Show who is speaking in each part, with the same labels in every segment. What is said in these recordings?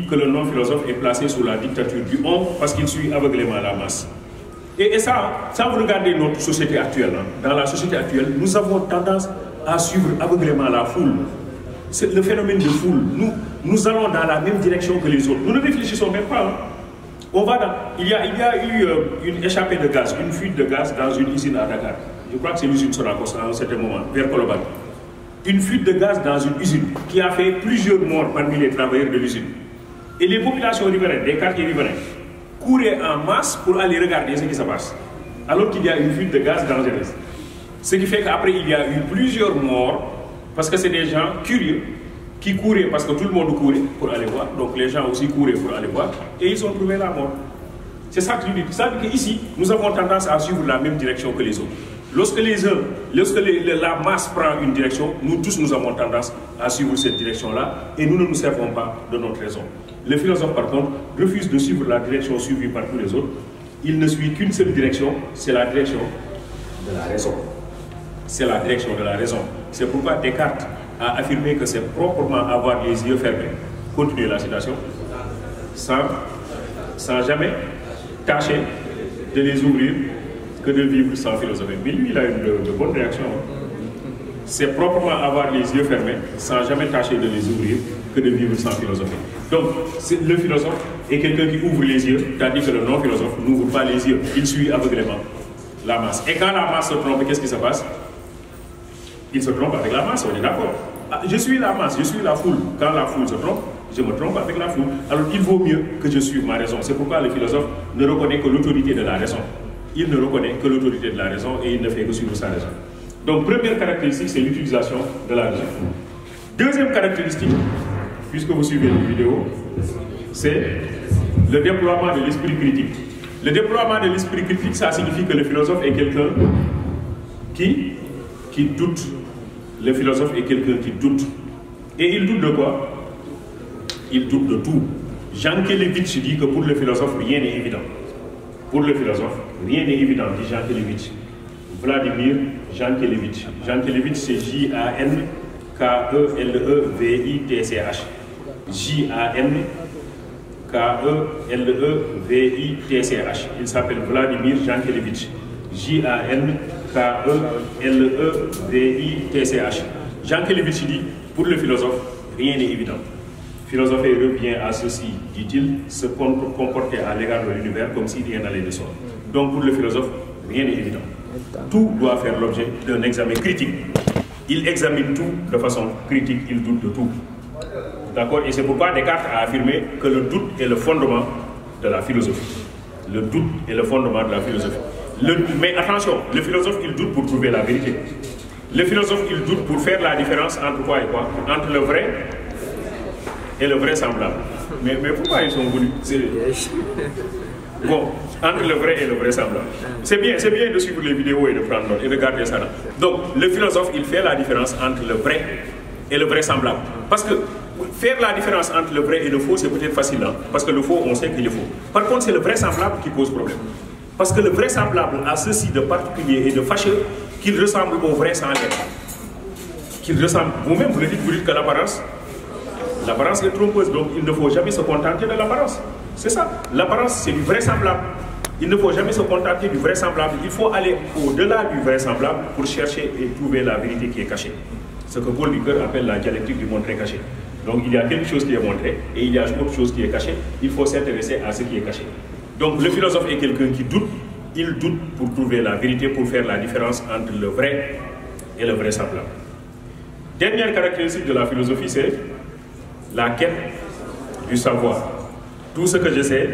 Speaker 1: que le non-philosophe est placé sous la dictature du on parce qu'il suit aveuglément la masse. Et ça, vous regardez notre société actuelle. Hein. Dans la société actuelle, nous avons tendance à suivre aveuglément la foule. C'est le phénomène de foule. Nous allons dans la même direction que les autres. Nous ne réfléchissons même pas. Hein. On va dans, il y a eu une échappée de gaz, une fuite de gaz dans une usine à Dakar. Je crois que c'est l'usine Sonacos à un certain moment, vers Colobane. Une fuite de gaz dans une usine qui a fait plusieurs morts parmi les travailleurs de l'usine. Et les populations riveraines, des quartiers riverains, couraient en masse pour aller regarder ce qui se passe. Alors qu'il y a une fuite de gaz dangereuse. Ce qui fait qu'après, il y a eu plusieurs morts, parce que c'est des gens curieux qui couraient, parce que tout le monde courait pour aller voir. Donc les gens aussi couraient pour aller voir, et ils ont trouvé la mort. C'est ça que je dis. Ça veut dire qu'ici, nous avons tendance à suivre la même direction que les autres. Lorsque la masse prend une direction, nous tous nous avons tendance à suivre cette direction-là et nous ne nous servons pas de notre raison. Le philosophe, par contre, refuse de suivre la direction suivie par tous les autres. Il ne suit qu'une seule direction, c'est la direction de la raison. C'est la direction de la raison. C'est pourquoi Descartes a affirmé que c'est proprement avoir les yeux fermés. Continuez la citation. Sans jamais tâcher de les ouvrir que de vivre sans philosopher. Mais lui, il a une de bonne réaction. C'est proprement avoir les yeux fermés, sans jamais tâcher de les ouvrir, que de vivre sans philosopher. Donc, le philosophe est quelqu'un qui ouvre les yeux, tandis que le non-philosophe n'ouvre pas les yeux. Il suit aveuglément la masse. Et quand la masse se trompe, qu'est-ce qui se passe? Il se trompe avec la masse, on est d'accord. Je suis la masse, je suis la foule. Quand la foule se trompe, je me trompe avec la foule. Alors, il vaut mieux que je suive ma raison. C'est pourquoi le philosophe ne reconnaît que l'autorité de la raison. Il ne reconnaît que l'autorité de la raison et il ne fait que suivre sa raison. Donc, première caractéristique, c'est l'utilisation de la raison. Deuxième caractéristique, puisque vous suivez une vidéo, c'est le déploiement de l'esprit critique. Le déploiement de l'esprit critique, ça signifie que le philosophe est quelqu'un qui doute. Le philosophe est quelqu'un qui doute. Et il doute de quoi? Il doute de tout. Jean Kelevitch dit que pour le philosophe, rien n'est évident. Pour le philosophe, rien n'est évident, dit Jean Kelevitch. Vladimir Jean Kelevitch. Jean Kelevitch, c'est J-A-N-K-E-L-E-V-I-T-C-H. J-A-N-K-E-L-E-V-I-T-C-H. Il s'appelle Vladimir Jean Kelevitch. J-A-N-K-E-L-E-V-I-T-C-H. Jean Kelevitch dit, pour le philosophe, rien n'est évident. Philosopher revient à ceci, dit-il, se comporter à l'égard de l'univers comme si rien n'allait de soi. Donc pour le philosophe, rien n'est évident. Tout doit faire l'objet d'un examen critique. Il examine tout de façon critique, il doute de tout. D'accord? Et c'est pourquoi Descartes a affirmé que le doute est le fondement de la philosophie. Le doute est le fondement de la philosophie. Mais attention, le philosophe, il doute pour trouver la vérité. Le philosophe, il doute pour faire la différence entre quoi et quoi? Entre le vrai et le vrai semblable. Mais pourquoi ils sont venus? Bon, entre le vrai et le vrai semblable. C'est bien de suivre les vidéos et de prendre note et de garder ça là. Donc, le philosophe, il fait la différence entre le vrai et le vrai semblable. Parce que faire la différence entre le vrai et le faux, c'est peut-être facile, hein? Parce que le faux, on sait qu'il est faux. Par contre, c'est le vrai semblable qui pose problème. Parce que le vrai semblable a ceci de particulier et de fâcheux qu'il ressemble au vrai sans l'être. Qu'il ressemble, vous-même vous le dites, vous dites que l'apparence est trompeuse, donc il ne faut jamais se contenter de l'apparence. C'est ça, l'apparence c'est du vrai semblable. Il ne faut jamais se contenter du vrai semblable, il faut aller au-delà du vrai semblable pour chercher et trouver la vérité qui est cachée. Ce que Paul Ricoeur appelle la dialectique du montré caché. Donc il y a quelque chose qui est montré et il y a autre chose qui est cachée, il faut s'intéresser à ce qui est caché. Donc le philosophe est quelqu'un qui doute, il doute pour trouver la vérité, pour faire la différence entre le vrai et le vrai semblable. Dernière caractéristique de la philosophie, c'est la quête du savoir. Tout ce que je sais,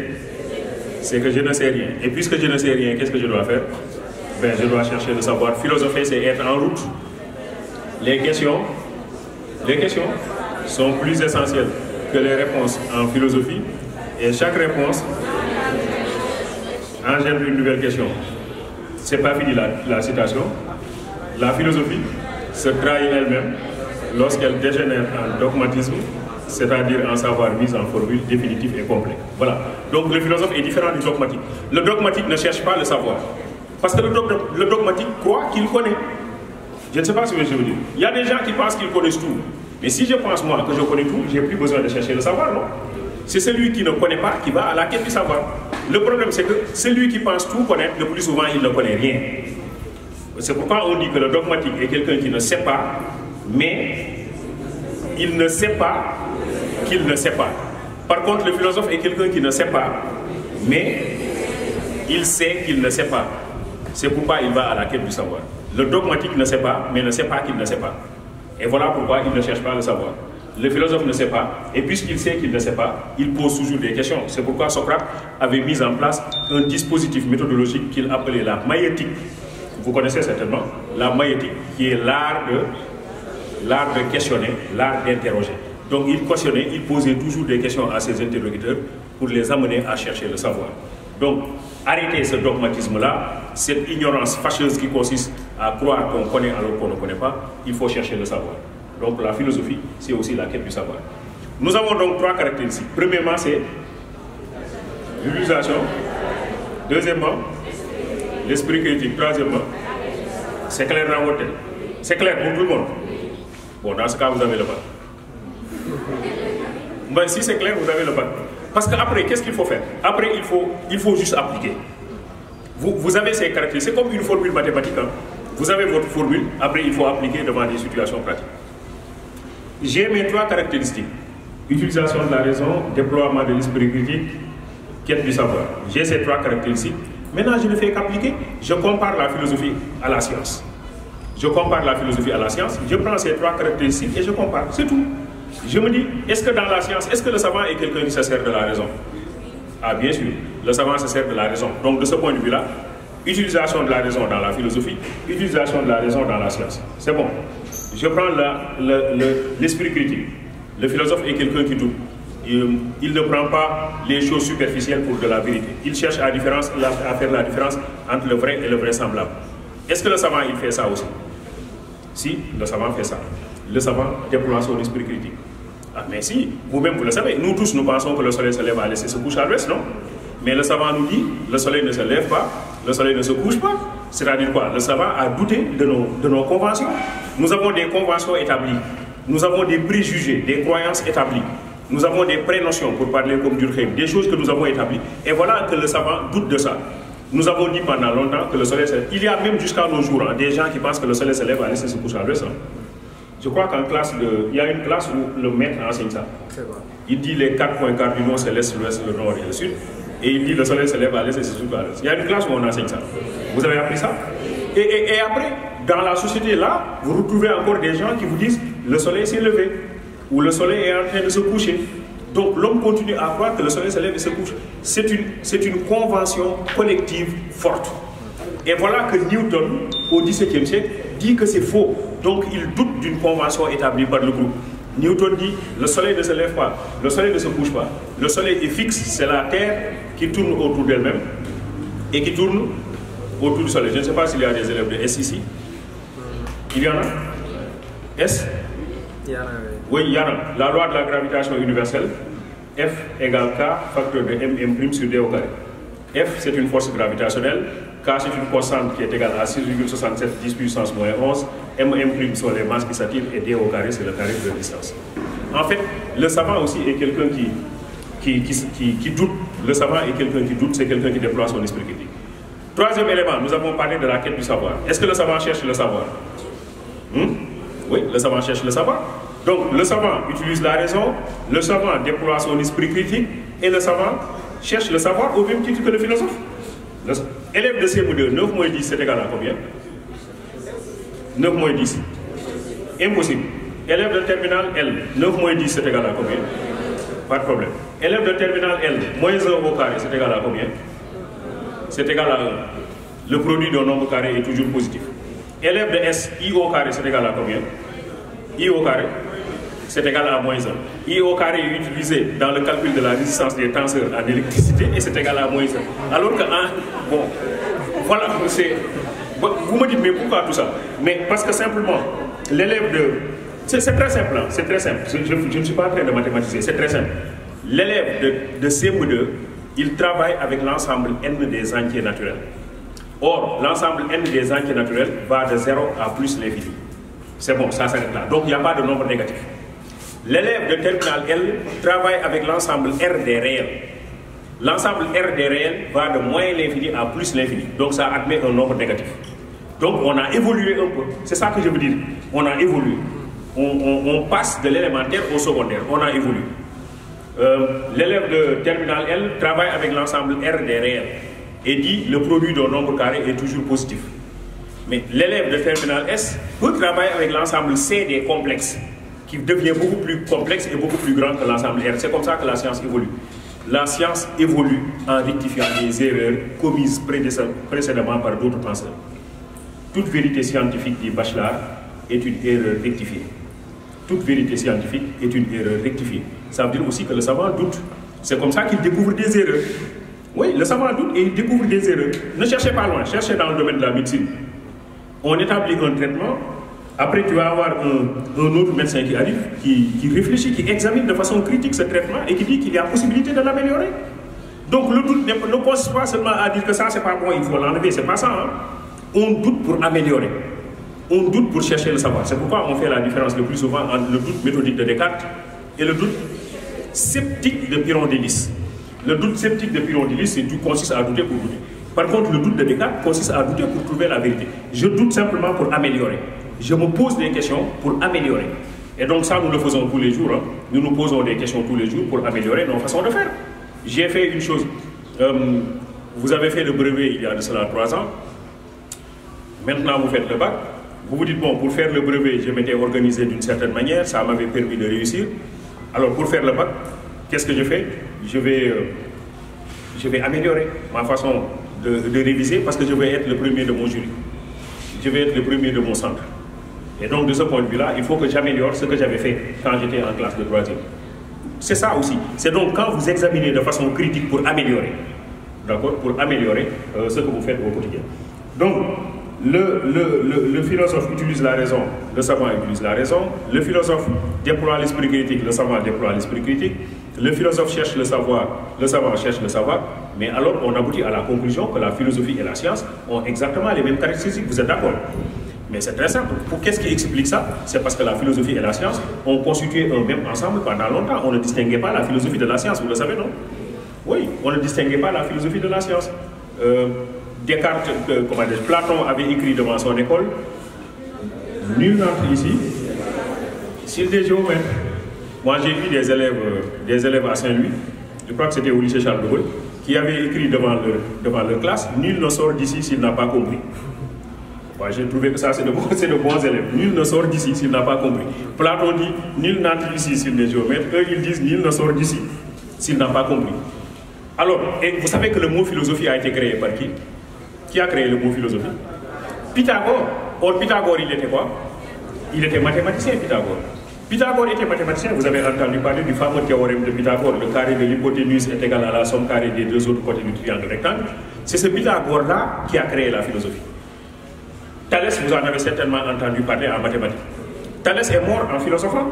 Speaker 1: c'est que je ne sais rien. Et puisque je ne sais rien, qu'est-ce que je dois faire? Ben, je dois chercher le savoir. Philosopher, c'est être en route. Les questions sont plus essentielles que les réponses en philosophie. Et chaque réponse engendre une nouvelle question. C'est pas fini la citation. La philosophie se trahit elle-même lorsqu'elle dégénère en dogmatisme, c'est-à-dire en savoir mis en formule définitive et complet. Voilà. Donc le philosophe est différent du dogmatique. Le dogmatique ne cherche pas le savoir. Parce que le dogmatique croit qu'il connaît. Je ne sais pas ce que je veux dire. Il y a des gens qui pensent qu'ils connaissent tout. Mais si je pense moi que je connais tout, je n'ai plus besoin de chercher le savoir, non? c'est celui qui ne connaît pas qui va à la quête du savoir. Le problème, c'est que celui qui pense tout connaître, le plus souvent, il ne connaît rien. C'est pourquoi on dit que le dogmatique est quelqu'un qui ne sait pas, mais il ne sait pas qu'il ne sait pas. Par contre, le philosophe est quelqu'un qui ne sait pas, mais il sait qu'il ne sait pas. C'est pourquoi il va à la quête du savoir. Le dogmatique ne sait pas, mais ne sait pas qu'il ne sait pas. Et voilà pourquoi il ne cherche pas le savoir. Le philosophe ne sait pas, et puisqu'il sait qu'il ne sait pas, il pose toujours des questions. C'est pourquoi Socrate avait mis en place un dispositif méthodologique qu'il appelait la maïeutique. Vous connaissez certainement la maïeutique, qui est l'art de questionner, l'art d'interroger. Donc il questionnait, il posait toujours des questions à ses interlocuteurs pour les amener à chercher le savoir. Donc arrêtez ce dogmatisme-là, cette ignorance fâcheuse qui consiste à croire qu'on connaît alors qu'on ne connaît pas, il faut chercher le savoir. Donc la philosophie, c'est aussi la quête du savoir. Nous avons donc 3 caractéristiques. Premièrement, c'est l'utilisation. Deuxièmement, l'esprit critique. Troisièmement, c'est clair dans votre tête. C'est clair pour tout le monde. Bon, dans ce cas, vous avez le bac. Mais si c'est clair, vous avez le bac. Parce qu'après, qu'est-ce qu'il faut faire? Après, il faut juste appliquer. Vous avez ces caractéristiques. C'est comme une formule mathématique. Hein. Vous avez votre formule, après, il faut appliquer devant des situations pratiques. J'ai mes 3 caractéristiques. Utilisation de la raison, déploiement de l'esprit critique, quête du savoir. J'ai ces 3 caractéristiques. Maintenant, je ne fais qu'appliquer. Je compare la philosophie à la science. Je compare la philosophie à la science. Je prends ces 3 caractéristiques et je compare. C'est tout. Je me dis, est-ce que dans la science, est-ce que le savant est quelqu'un qui se sert de la raison? Ah, bien sûr. Le savant se sert de la raison. Donc, de ce point de vue-là, utilisation de la raison dans la philosophie, utilisation de la raison dans la science. C'est bon. Je prends l'esprit critique. Le philosophe est quelqu'un qui doute. Il ne prend pas les choses superficielles pour de la vérité. Il cherche à faire la différence entre le vrai et le vraisemblable. Est-ce que le savant, il fait ça aussi? Si, le savant fait ça. Le savant déploie son esprit critique. Ah, mais si, vous-même vous le savez, nous tous nous pensons que le soleil se lève à l'est et se couche à l'ouest, non? Mais le savant nous dit, le soleil ne se lève pas, le soleil ne se couche pas. C'est-à-dire quoi? Le savant a douté de nos conventions. Nous avons des conventions établies. Nous avons des préjugés, des croyances établies. Nous avons des prénotions, pour parler comme Durkheim, des choses que nous avons établies. Et voilà que le savant doute de ça. Nous avons dit pendant longtemps que le soleil se lève. Il y a même jusqu'à nos jours des gens qui pensent que le soleil se lève à l'est et se couche à l'ouest. Je crois qu'en classe, il y a une classe où le maître enseigne ça. Il dit les 4 points cardinaux, c'est l'est, l'ouest, le nord et le sud. Et il dit le soleil se lève à l'est et se couche à l'ouest. Il y a une classe où on enseigne ça. Vous avez appris ça? Et après, dans la société là, vous retrouvez encore des gens qui vous disent le soleil s'est levé ou le soleil est en train de se coucher. Donc l'homme continue à croire que le soleil se lève et se couche. C'est une convention collective forte. Et voilà que Newton, au XVIIe siècle, dit que c'est faux. Donc il doute d'une convention établie par le groupe. Newton dit le soleil ne se lève pas, le soleil ne se couche pas. Le soleil est fixe, c'est la Terre qui tourne autour d'elle-même et qui tourne autour du soleil. Je ne sais pas s'il y a des élèves de S ici. Il y en a? S?
Speaker 2: Il y en a,
Speaker 1: oui, il y en a. La loi de la gravitation universelle, F égale K, facteur de M' sur D au carré. F, c'est une force gravitationnelle. K, c'est une constante qui est égale à 6,67 10 puissance moins 11. M' sont les masses qui s'attirent et D au carré, c'est le carré de la distance. En fait, le savant aussi est quelqu'un qui doute. Le savant est quelqu'un qui doute, c'est quelqu'un qui déploie son esprit critique. Troisième élément, nous avons parlé de la quête du savoir. Est-ce que le savant cherche le savoir? Oui, le savant cherche le savoir. Donc, le savant utilise la raison, le savant déploie son esprit critique et le savant cherche le savoir au même titre que le philosophe. Élève de CM2, 9 moins 10, c'est égal à combien? 9 moins 10. Impossible. Élève de terminale L, 9 moins 10, c'est égal à combien? Pas de problème. Élève de terminale L, moins 1 au carré, c'est égal à combien? C'est égal à 1. Le produit d'un nombre carré est toujours positif. Élève de S, I au carré, c'est égal à combien? I au carré, c'est égal à moins 1. I au carré est utilisé dans le calcul de la résistance des tenseurs en électricité et c'est égal à moins 1. Alors que, bon, voilà, vous me dites, mais pourquoi tout ça? Mais parce que simplement, l'élève de... C'est très simple, hein, c'est très simple. Je ne suis pas en train de mathématiser, c'est très simple. L'élève de CM2, il travaille avec l'ensemble n des entiers naturels. Or, l'ensemble n des entiers naturels va de 0 à plus l'infini. C'est bon, ça s'arrête là. Donc, il n'y a pas de nombre négatif. L'élève de terminale L travaille avec l'ensemble R des réels. L'ensemble R des réels va de moins l'infini à plus l'infini. Donc ça admet un nombre négatif. Donc on a évolué un peu. C'est ça que je veux dire. On a évolué. On passe de l'élémentaire au secondaire. On a évolué. L'élève de terminale L travaille avec l'ensemble R des réels et dit le produit d'un nombre carré est toujours positif. Mais l'élève de terminale S peut travailler avec l'ensemble C des complexes, qui devient beaucoup plus complexe et beaucoup plus grand que l'ensemble R. C'est comme ça que la science évolue. La science évolue en rectifiant les erreurs commises précédemment par d'autres penseurs. Toute vérité scientifique dit Bachelard est une erreur rectifiée. Toute vérité scientifique est une erreur rectifiée. Ça veut dire aussi que le savant doute. C'est comme ça qu'il découvre des erreurs. Oui, le savant doute et il découvre des erreurs. Ne cherchez pas loin, cherchez dans le domaine de la médecine. On établit un traitement, après tu vas avoir un autre médecin qui arrive, qui réfléchit, qui examine de façon critique ce traitement et qui dit qu'il y a possibilité de l'améliorer. Donc le doute ne consiste pas seulement à dire que ça c'est pas bon, il faut l'enlever, c'est pas ça. Hein? On doute pour améliorer. On doute pour chercher le savoir. C'est pourquoi on fait la différence le plus souvent entre le doute méthodique de Descartes et le doute sceptique de Pyrrhon-Délis. Le doute sceptique de Pyrrhon-Délis consiste à douter pour douter. Par contre, le doute de Descartes consiste à douter pour trouver la vérité. Je doute simplement pour améliorer. Je me pose des questions pour améliorer. Et donc ça, nous le faisons tous les jours. Hein. Nous nous posons des questions tous les jours pour améliorer nos façons de faire. J'ai fait une chose. Vous avez fait le brevet il y a de cela 3 ans. Maintenant, vous faites le bac. Vous vous dites, bon, pour faire le brevet, je m'étais organisé d'une certaine manière. Ça m'avait permis de réussir. Alors, pour faire le bac, qu'est-ce que je fais? Je vais améliorer ma façon de réviser parce que je vais être le premier de mon jury. Je vais être le premier de mon centre. Et donc, de ce point de vue-là, il faut que j'améliore ce que j'avais fait quand j'étais en classe de 3e. C'est ça aussi. C'est donc quand vous examinez de façon critique pour améliorer, d'accord, pour améliorer ce que vous faites au quotidien. Donc, le philosophe utilise la raison, le savant utilise la raison, le philosophe déploie l'esprit critique, le savant déploie l'esprit critique, le philosophe cherche le savoir, le savant cherche le savoir, mais alors on aboutit à la conclusion que la philosophie et la science ont exactement les mêmes caractéristiques, vous êtes d'accord? Mais c'est très simple. Qu'est-ce qui explique ça? C'est parce que la philosophie et la science ont constitué un même ensemble pendant longtemps. On ne distinguait pas la philosophie de la science, vous le savez, non? Oui, on ne distinguait pas la philosophie de la science. Descartes, Platon avait écrit devant son école, nul n'entre ici, s'il est géomètre. Moi j'ai vu des élèves à Saint-Louis, je crois que c'était au lycée Charles de Gaulle, qui avaient écrit devant leur classe, nul ne sort d'ici s'il n'a pas compris. Moi j'ai trouvé que ça c'est de bons élèves, nul ne sort d'ici s'il n'a pas compris. Platon dit, nul n'entre ici s'il est géomètre, eux ils disent, nul ne sort d'ici s'il n'a pas compris. Alors, et vous savez que le mot philosophie a été créé par qui? Qui a créé le mot philosophie? Pythagore. Or, Pythagore, il était quoi? Il était mathématicien, Pythagore. Pythagore était mathématicien. Vous avez entendu parler du fameux théorème de Pythagore. Le carré de l'hypoténuse est égal à la somme carrée des deux autres côtés du triangle rectangle. C'est ce Pythagore-là qui a créé la philosophie. Thalès, vous en avez certainement entendu parler en mathématiques. Thalès est mort en philosophant.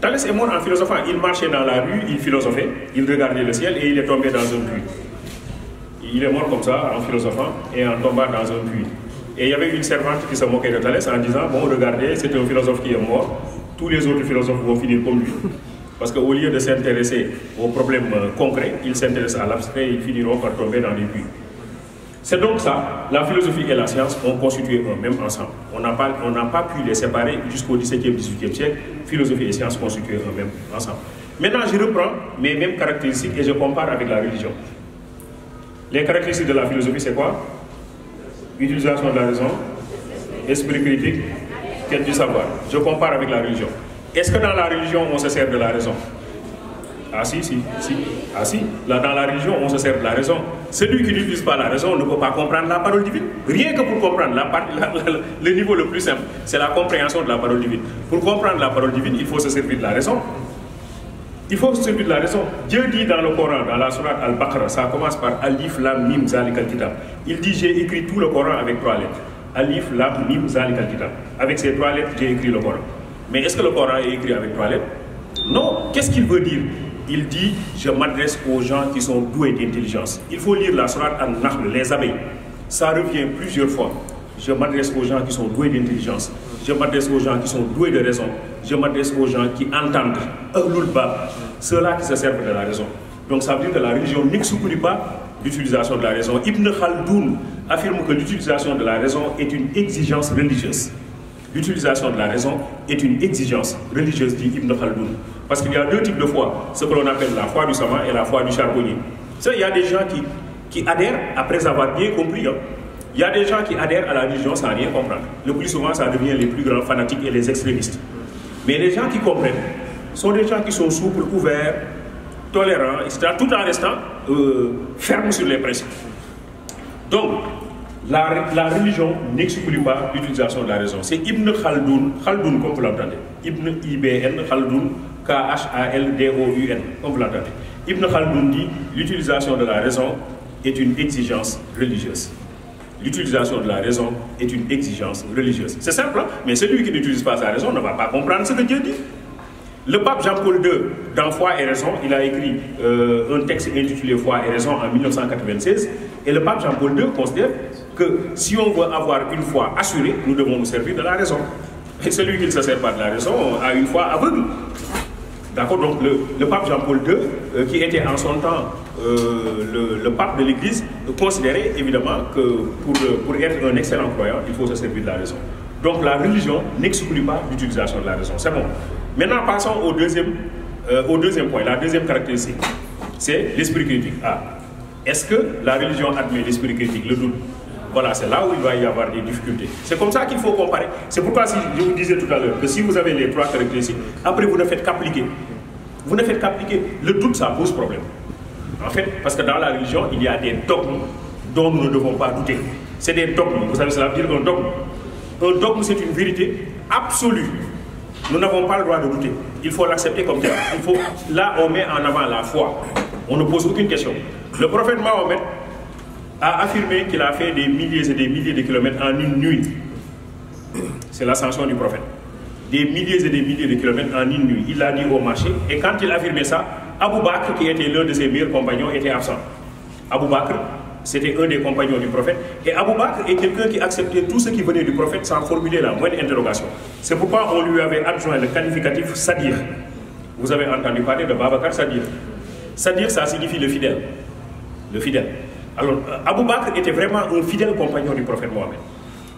Speaker 1: Thalès est mort en philosophant. Il marchait dans la rue, il philosophait, il regardait le ciel et il est tombé dans un puits. Il est mort comme ça, en philosophant et en tombant dans un puits. Et il y avait une servante qui se moquait de Thalès en disant, bon, regardez, c'est un philosophe qui est mort, tous les autres philosophes vont finir comme lui. Parce qu'au lieu de s'intéresser aux problèmes concrets, ils s'intéressent à l'abstrait et ils finiront par tomber dans les puits. C'est donc ça, la philosophie et la science ont constitué un même ensemble. On n'a pas pu les séparer jusqu'au XVIIe, XVIIIe siècle. Philosophie et science constituaient un même ensemble. Maintenant, je reprends mes mêmes caractéristiques et je compare avec la religion. Les caractéristiques de la philosophie, c'est quoi? Utilisation de la raison, esprit critique, quête du savoir. Je compare avec la religion. Est-ce que dans la religion, on se sert de la raison? Ah si. Ah si, là dans la religion, on se sert de la raison. Celui qui n'utilise pas la raison ne peut pas comprendre la parole divine. Rien que pour comprendre le niveau le plus simple, c'est la compréhension de la parole divine. Pour comprendre la parole divine, il faut se servir de la raison. Il faut se servir de la raison. Dieu dit dans le Coran, dans la sourate Al-Baqarah, ça commence par Alif, Lam, Mim, Zalik al-Kitab. Il dit, j'ai écrit tout le Coran avec 3 lettres. Alif, Lam, Mim, Zalik al-Kitab. Avec ces 3 lettres, j'ai écrit le Coran. Mais est-ce que le Coran est écrit avec 3 lettres? Non. Qu'est-ce qu'il veut dire? Il dit, je m'adresse aux gens qui sont doués d'intelligence. Il faut lire la sourate An-Nahl, les abeilles. Ça revient plusieurs fois. je m'adresse aux gens qui sont doués d'intelligence, je m'adresse aux gens qui sont doués de raison, je m'adresse aux gens qui entendent ceux-là qui se servent de la raison. Donc ça veut dire que la religion n'exclut pas l'utilisation de la raison. Ibn Khaldoun affirme que l'utilisation de la raison est une exigence religieuse. L'utilisation de la raison est une exigence religieuse, dit Ibn Khaldoun. Parce qu'il y a deux types de foi, ce que l'on appelle la foi du savant et la foi du charbonnier. Ça, il y a des gens qui adhèrent après avoir bien compris. Hein. Il y a des gens qui adhèrent à la religion sans rien comprendre. Le plus souvent, ça devient les plus grands fanatiques et les extrémistes. Mais les gens qui comprennent sont des gens qui sont souples, ouverts, tolérants, etc., tout en restant fermes sur les principes. Donc, la religion n'exclut pas l'utilisation de la raison. C'est Ibn Khaldoun, Khaldoun comme vous l'entendez, Ibn IBN, Khaldoun, Khaldoun, comme vous l'entendez. Ibn Khaldoun dit l'utilisation de la raison est une exigence religieuse. L'utilisation de la raison est une exigence religieuse. C'est simple, hein? Mais celui qui n'utilise pas sa raison ne va pas comprendre ce que Dieu dit. Le pape Jean-Paul II, dans Foi et raison, il a écrit un texte intitulé Foi et raison en 1996. Et le pape Jean-Paul II considère que si on veut avoir une foi assurée, nous devons nous servir de la raison. Et celui qui ne se sert pas de la raison a une foi aveugle. D'accord, donc le pape Jean-Paul II, qui était en son temps le pape de l'Église, considérait évidemment que pour être un excellent croyant, il faut se servir de la raison. Donc la religion n'exclut pas l'utilisation de la raison. C'est bon. Maintenant, passons au deuxième point, la deuxième caractéristique. C'est l'esprit critique. Est-ce que la religion admet l'esprit critique, le doute? Voilà, c'est là où il va y avoir des difficultés. C'est comme ça qu'il faut comparer. C'est pourquoi je vous disais tout à l'heure que si vous avez les trois caractéristiques, après vous ne faites qu'appliquer. Vous ne faites qu'appliquer. Le doute, ça pose problème. En fait, parce que dans la religion, il y a des dogmes dont nous ne devons pas douter. C'est des dogmes. Vous savez, cela veut dire un dogme. Un dogme, c'est une vérité absolue. Nous n'avons pas le droit de douter. Il faut l'accepter comme tel. Là, on met en avant la foi. On ne pose aucune question. Le prophète Mahomet a affirmé qu'il a fait des milliers et des milliers de kilomètres en une nuit. C'est l'ascension du prophète. Des milliers et des milliers de kilomètres en une nuit. Il l'a dit au marché. Et quand il affirmait ça, Abou Bakr, qui était l'un de ses meilleurs compagnons, était absent. Abou Bakr, c'était un des compagnons du prophète. Et Abou Bakr est quelqu'un qui acceptait tout ce qui venait du prophète sans formuler la moindre interrogation. C'est pourquoi on lui avait adjoint le qualificatif Sadir. Vous avez entendu parler de Babacar Sadir. Sadir, ça signifie le fidèle. Le fidèle. Alors, Abou Bakr était vraiment un fidèle compagnon du prophète Mohammed.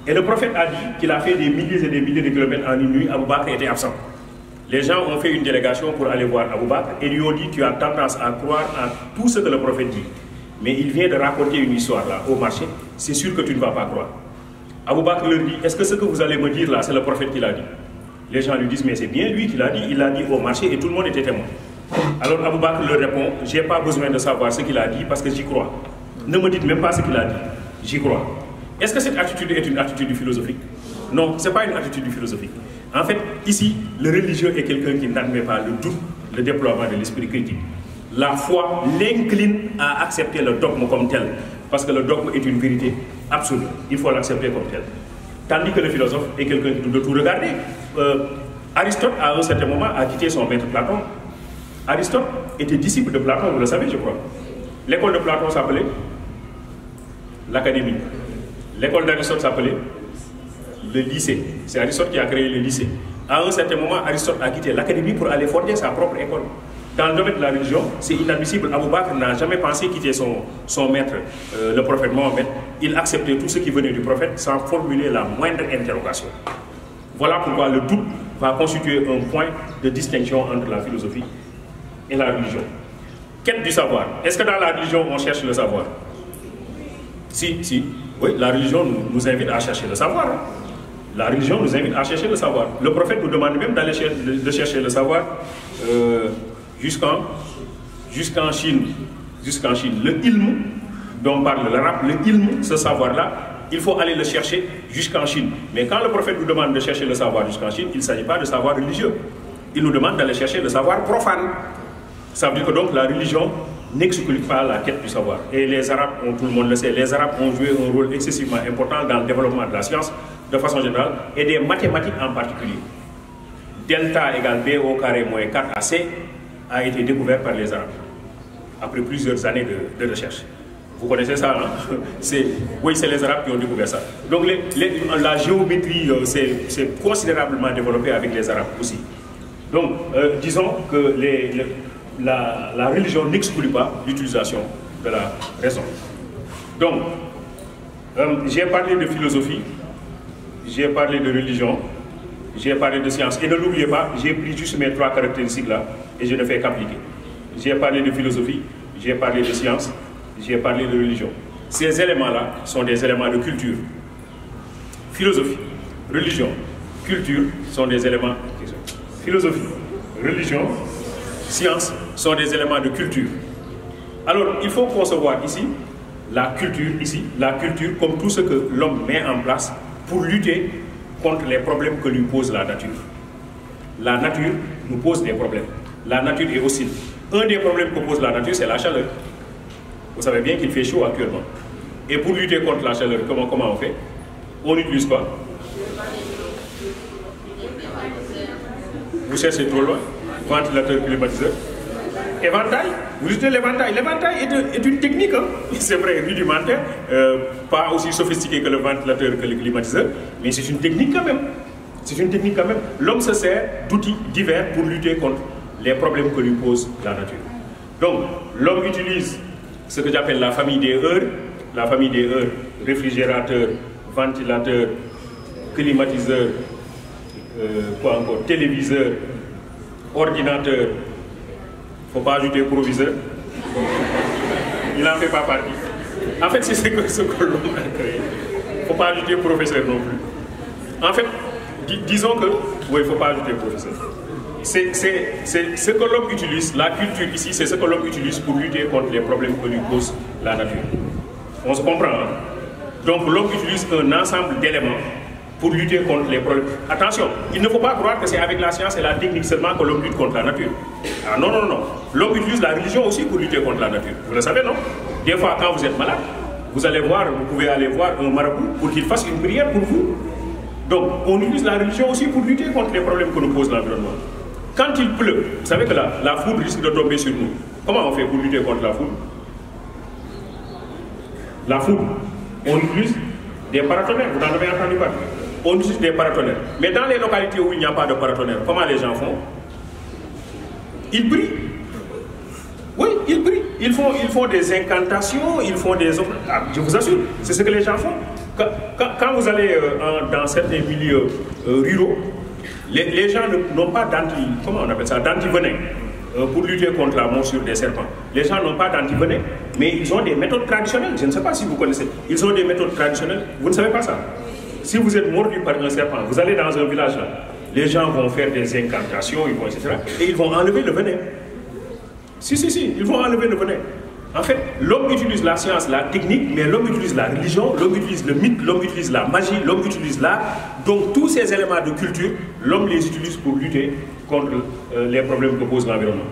Speaker 1: Et le prophète a dit qu'il a fait des milliers et des milliers de kilomètres en une nuit. Abou Bakr était absent. Les gens ont fait une délégation pour aller voir Abou Bakr et lui ont dit: tu as tendance à croire à tout ce que le prophète dit. Mais il vient de raconter une histoire là, au marché. C'est sûr que tu ne vas pas croire. Abou Bakr leur dit: est-ce que ce que vous allez me dire là, c'est le prophète qui l'a dit? Les gens lui disent: mais c'est bien lui qui l'a dit. Il l'a dit au marché et tout le monde était témoin. Alors Abou Bakr leur répond: je n'ai pas besoin de savoir ce qu'il a dit parce que j'y crois. Ne me dites même pas ce qu'il a dit. J'y crois. Est-ce que cette attitude est une attitude philosophique? Non, ce n'est pas une attitude philosophique. En fait, ici, le religieux est quelqu'un qui n'admet pas le doute, le déploiement de l'esprit critique. La foi l'incline à accepter le dogme comme tel, parce que le dogme est une vérité absolue. Il faut l'accepter comme tel. Tandis que le philosophe est quelqu'un qui doit tout regarder. Aristote, à un certain moment, a quitté son maître Platon. Aristote était disciple de Platon, vous le savez, je crois. L'école de Platon s'appelait l'Académie. L'école d'Aristote s'appelait le lycée. C'est Aristote qui a créé le lycée. À un certain moment, Aristote a quitté l'Académie pour aller fonder sa propre école. Dans le domaine de la religion, c'est inadmissible. Abou Bakr n'a jamais pensé quitter son maître, le prophète Mohammed. Il acceptait tout ce qui venait du prophète sans formuler la moindre interrogation. Voilà pourquoi le doute va constituer un point de distinction entre la philosophie et la religion. Quête du savoir. Est-ce que dans la religion, on cherche le savoir? Si. Oui, la religion nous invite à chercher le savoir. Hein. La religion nous invite à chercher le savoir. Le prophète nous demande même d'aller chercher le savoir jusqu'en Chine. Jusqu'en Chine. Le ilm, dont parle l'arabe, le ilm, ce savoir-là, il faut aller le chercher jusqu'en Chine. Mais quand le prophète nous demande de chercher le savoir jusqu'en Chine, il ne s'agit pas de savoir religieux. Il nous demande d'aller chercher le savoir profane. Ça veut dire que donc la religion n'exclut pas la quête du savoir. Et les Arabes, tout le monde le sait, les Arabes ont joué un rôle excessivement important dans le développement de la science de façon générale et des mathématiques en particulier. Delta égale B au carré moins 4AC a été découvert par les Arabes après plusieurs années de recherche. Vous connaissez ça, hein? Oui, c'est les Arabes qui ont découvert ça. Donc la géométrie s'est considérablement développée avec les Arabes aussi. Donc, disons que la religion n'exclut pas l'utilisation de la raison. Donc, j'ai parlé de philosophie, j'ai parlé de religion, j'ai parlé de science. Et ne l'oubliez pas, j'ai pris juste mes 3 caractéristiques-là et je ne fais qu'appliquer. J'ai parlé de philosophie, j'ai parlé de science, j'ai parlé de religion. Ces éléments-là sont des éléments de culture. Philosophie, religion, culture sont des éléments. Philosophie, religion, science sont des éléments de culture. Alors, il faut concevoir ici la culture comme tout ce que l'homme met en place pour lutter contre les problèmes que lui pose la nature. La nature nous pose des problèmes. La nature est hostile. Un des problèmes que pose la nature, c'est la chaleur. Vous savez bien qu'il fait chaud actuellement. Et pour lutter contre la chaleur, comment on fait? On utilise quoi? Vous cherchez trop loin. Ventilateur, climatiseur. Éventail. Vous utilisez l'éventail. L'éventail est une technique, hein? C'est vrai, rudimentaire, pas aussi sophistiquée que le ventilateur, que le climatiseur, mais c'est une technique quand même. C'est une technique quand même. L'homme se sert d'outils divers pour lutter contre les problèmes que lui pose la nature. Donc, l'homme utilise ce que j'appelle la famille des heures. La famille des heures, réfrigérateur, ventilateur, climatiseur, quoi encore, téléviseur, ordinateur. Il ne faut pas ajouter proviseur. Il n'en fait pas partie. En fait, c'est ce que l'homme a créé. Il ne faut pas ajouter professeur non plus. En fait, disons que, oui, il ne faut pas ajouter professeur. C'est ce que l'homme utilise, la culture ici, c'est ce que l'homme utilise pour lutter contre les problèmes que lui pose la nature. On se comprend, hein? Donc l'homme utilise un ensemble d'éléments pour lutter contre les problèmes. Attention, il ne faut pas croire que c'est avec la science et la technique seulement que l'homme lutte contre la nature. Ah non, non, non. L'homme utilise la religion aussi pour lutter contre la nature. Vous le savez, non? Des fois, quand vous êtes malade, vous pouvez aller voir un marabout pour qu'il fasse une prière pour vous. Donc, on utilise la religion aussi pour lutter contre les problèmes que nous pose l'environnement. Quand il pleut, vous savez que la foudre risque de tomber sur nous. Comment on fait pour lutter contre la foudre? La foudre, on utilise des paratonnerres. Vous en avez entendu parler? On utilise des paratonnerres. Mais dans les localités où il n'y a pas de paratonnerres, comment les gens font? Ils prient. Oui, ils prient. Ils font des incantations, ils font des... Ah, je vous assure, c'est ce que les gens font. Quand vous allez dans certains milieux ruraux, les gens n'ont pas d'antivenin pour lutter contre la morsure des serpents. Les gens n'ont pas d'antivenin, mais ils ont des méthodes traditionnelles. Je ne sais pas si vous connaissez. Ils ont des méthodes traditionnelles. Vous ne savez pas ça? Si vous êtes mordu par un serpent, vous allez dans un village là, les gens vont faire des incantations, etc. Et ils vont enlever le venin. Si, ils vont enlever le venin. En fait, l'homme utilise la science, la technique, mais l'homme utilise la religion, l'homme utilise le mythe, l'homme utilise la magie, l'homme utilise l'art. Donc tous ces éléments de culture, l'homme les utilise pour lutter contre les problèmes que pose l'environnement.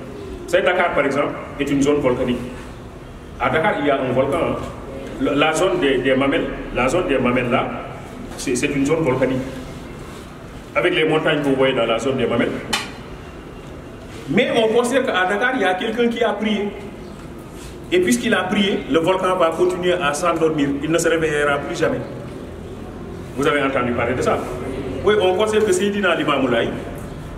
Speaker 1: Vous savez, Dakar, par exemple, est une zone volcanique. À Dakar, il y a un volcan. Hein. La zone des Mamelles là, c'est une zone volcanique. Avec les montagnes que vous voyez dans la zone des Mamelles. Mais on considère qu'à Dakar, il y a quelqu'un qui a prié. Et puisqu'il a prié, le volcan va continuer à s'endormir. Il ne se réveillera plus jamais. Vous avez entendu parler de ça? Oui, on considère que Seydina Limamou Laye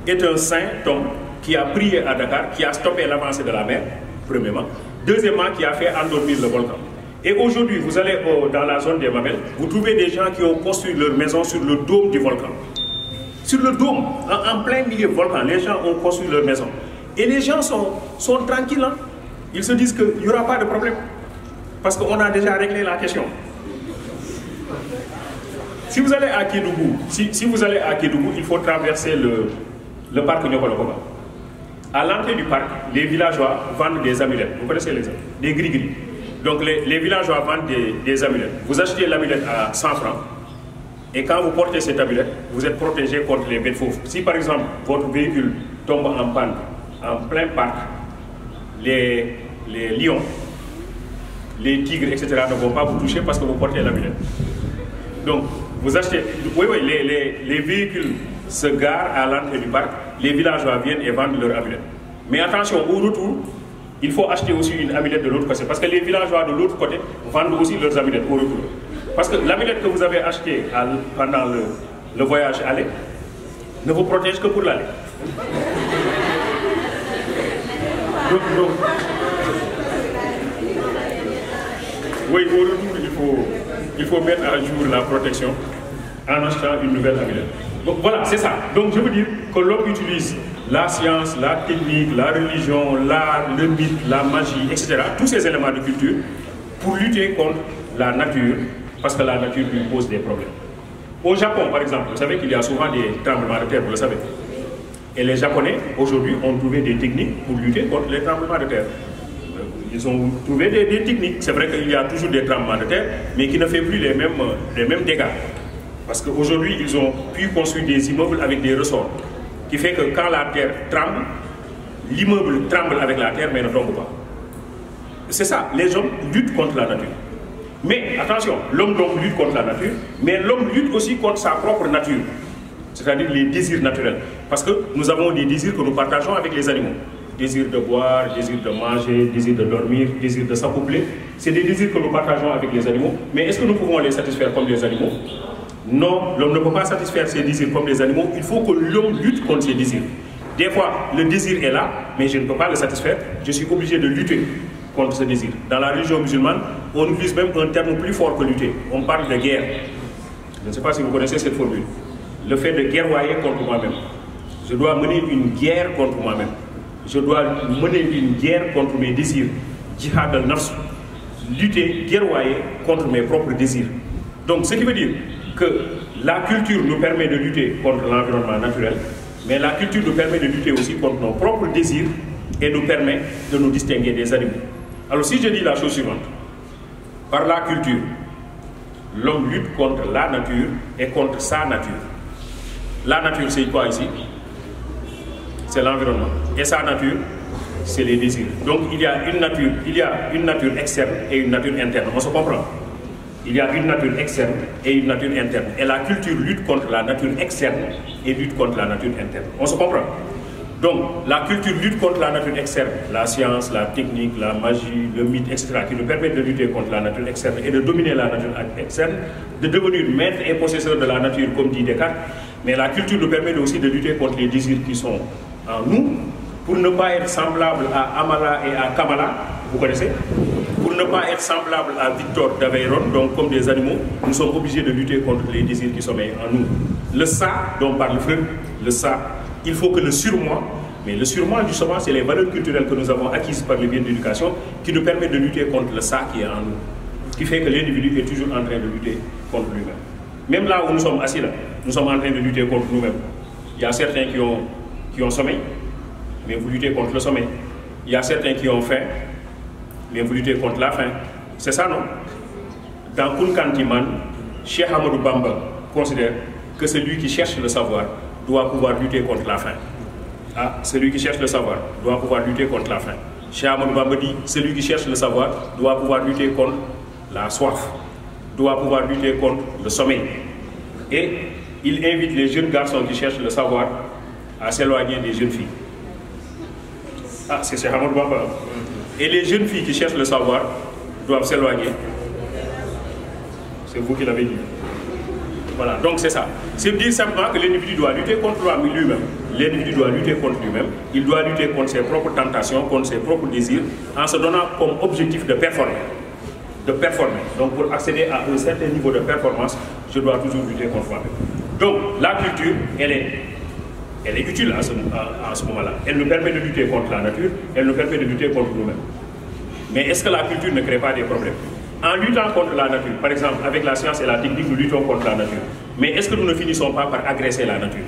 Speaker 1: est un saint homme qui a prié à Dakar, qui a stoppé l'avancée de la mer, premièrement. Deuxièmement, qui a fait endormir le volcan. Et aujourd'hui, vous allez dans la zone des Mamelles, vous trouvez des gens qui ont construit leur maison sur le dôme du volcan. Sur le dôme, en plein milieu du volcan, les gens ont construit leur maison. Et les gens sont tranquilles, hein? Ils se disent qu'il n'y aura pas de problème. Parce qu'on a déjà réglé la question. Si vous allez à Kédougou, il faut traverser le parc Nyokolokoba. À l'entrée du parc, les villageois vendent des amulettes. Vous connaissez les amulettes? Des gris-gris. Donc les villageois vendent des amulettes. Vous achetez l'amulette à 100 francs. Et quand vous portez cette amulette, vous êtes protégé contre les bêtes fauves. Si par exemple, votre véhicule tombe en panne en plein parc, les lions, les tigres, etc. ne vont pas vous toucher parce que vous portez l'amulette. Donc, vous achetez... Oui, les véhicules se garent à l'entrée du parc, les villageois viennent et vendent leur amulette. Mais attention, au retour, il faut acheter aussi une amulette de l'autre côté. Parce que les villageois de l'autre côté vendent aussi leurs amulettes au retour. Parce que l'amulette que vous avez achetée pendant le voyage aller ne vous protège que pour l'aller. Donc, oui, au retour, il faut mettre à jour la protection en achetant une nouvelle amulette. Donc voilà, c'est ça. Donc je veux dire que l'homme utilise la science, la technique, la religion, l'art, le mythe, la magie, etc. Tous ces éléments de culture pour lutter contre la nature, parce que la nature lui pose des problèmes. Au Japon, par exemple, vous savez qu'il y a souvent des tremblements de terre, vous le savez. Et les Japonais, aujourd'hui, ont trouvé des techniques pour lutter contre les tremblements de terre. Ils ont trouvé des techniques. C'est vrai qu'il y a toujours des tremblements de terre, mais qui ne font plus les mêmes dégâts. Parce qu'aujourd'hui, ils ont pu construire des immeubles avec des ressorts, qui fait que quand la terre tremble, l'immeuble tremble avec la terre, mais ne tombe pas. C'est ça, les hommes luttent contre la nature. Mais attention, l'homme donc lutte contre la nature, mais l'homme lutte aussi contre sa propre nature, c'est-à-dire les désirs naturels. Parce que nous avons des désirs que nous partageons avec les animaux. Désir de boire, désir de manger, désir de dormir, désir de s'accoupler. C'est des désirs que nous partageons avec les animaux. Mais est-ce que nous pouvons les satisfaire comme les animaux? Non, l'homme ne peut pas satisfaire ses désirs comme les animaux. Il faut que l'homme lutte contre ses désirs. Des fois, le désir est là, mais je ne peux pas le satisfaire. Je suis obligé de lutter contre ce désir. Dans la religion musulmane, on utilise même un terme plus fort que lutter. On parle de guerre. Je ne sais pas si vous connaissez cette formule. Le fait de guerroyer contre moi-même. Je dois mener une guerre contre moi-même. Je dois mener une guerre contre mes désirs. Jihad al-nafs. Lutter, guerroyer contre mes propres désirs. Donc, ce qui veut dire que la culture nous permet de lutter contre l'environnement naturel, mais la culture nous permet de lutter aussi contre nos propres désirs et nous permet de nous distinguer des animaux. Alors si je dis la chose suivante, par la culture, l'homme lutte contre la nature et contre sa nature. La nature, c'est quoi ici? C'est l'environnement. Et sa nature, c'est les désirs. Donc il y a une nature externe et une nature interne. On se comprend? Il y a une nature externe et une nature interne. Et la culture lutte contre la nature externe et lutte contre la nature interne. On se comprend? Donc, la culture lutte contre la nature externe, la science, la technique, la magie, le mythe, etc., qui nous permettent de lutter contre la nature externe et de dominer la nature externe, de devenir maître et possesseur de la nature, comme dit Descartes. Mais la culture nous permet aussi de lutter contre les désirs qui sont en nous, pour ne pas être semblable à Amala et à Kamala, vous connaissez? Pour ne pas être semblable à Victor d'Aveyron, donc comme des animaux, nous sommes obligés de lutter contre les désirs qui sommeillent en nous. Le ça, dont parle Freud, le ça, il faut que le surmoi, mais le surmoi justement, c'est les valeurs culturelles que nous avons acquises par le biais de l'éducation, qui nous permettent de lutter contre le ça qui est en nous. Ce qui fait que l'individu est toujours en train de lutter contre lui-même. Même là où nous sommes assis là, nous sommes en train de lutter contre nous-mêmes. Il y a certains qui ont sommeil, mais vous luttez contre le sommeil. Il y a certains qui ont faim, mais vous luttez contre la faim. C'est ça, non? Dans Kunkantiman, Cheikh Ahmadou Bamba considère que celui qui cherche le savoir doit pouvoir lutter contre la faim. Ah, celui qui cherche le savoir doit pouvoir lutter contre la faim. Cheikh Ahmadou Bamba dit, celui qui cherche le savoir doit pouvoir lutter contre la soif, doit pouvoir lutter contre le sommeil. Et il invite les jeunes garçons qui cherchent le savoir à s'éloigner des jeunes filles. Ah, c'est Cheikh Ahmadou Bamba. Et les jeunes filles qui cherchent le savoir doivent s'éloigner. C'est vous qui l'avez dit. Voilà, donc c'est ça. C'est dire simplement que l'individu doit lutter contre lui-même. L'individu doit lutter contre lui-même. Il doit lutter contre ses propres tentations, contre ses propres désirs, en se donnant comme objectif de performer. De performer. Donc pour accéder à un certain niveau de performance, je dois toujours lutter contre moi-même. Donc la culture, elle est utile à ce moment-là. Elle nous permet de lutter contre la nature, elle nous permet de lutter contre nous-mêmes. Mais est-ce que la culture ne crée pas des problèmes? En luttant contre la nature, par exemple, avec la science et la technique, nous luttons contre la nature. Mais est-ce que nous ne finissons pas par agresser la nature?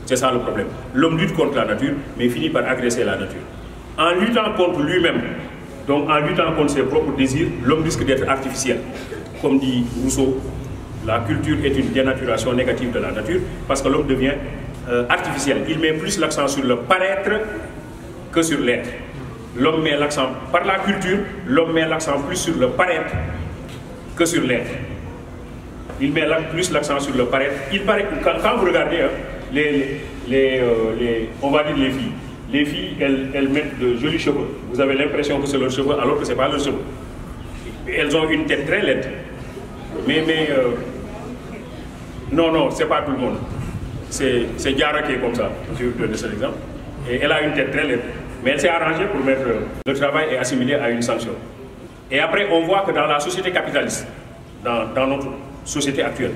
Speaker 1: C'est ça le problème. L'homme lutte contre la nature, mais finit par agresser la nature. En luttant contre lui-même, donc en luttant contre ses propres désirs, l'homme risque d'être artificiel. Comme dit Rousseau, la culture est une dénaturation négative de la nature, parce que l'homme devient artificiel. Il met plus l'accent sur le paraître que sur l'être. L'homme met l'accent, par la culture, l'homme met l'accent plus sur le paraître que sur l'être. Il met plus l'accent sur le paraître. Il paraît que quand vous regardez on va dire les filles, les filles, elles mettent de jolis cheveux. Vous avez l'impression que c'est leurs cheveux alors que ce n'est pas leurs cheveux. Elles ont une tête très laide. Non, c'est pas tout le monde. C'est Diara qui est comme ça, je vais vous donner cet exemple. Et elle a une tête très laide. Mais elle s'est arrangée pour mettre le travail est assimilé à une sanction. Et après, on voit que dans la société capitaliste, dans notre société actuelle,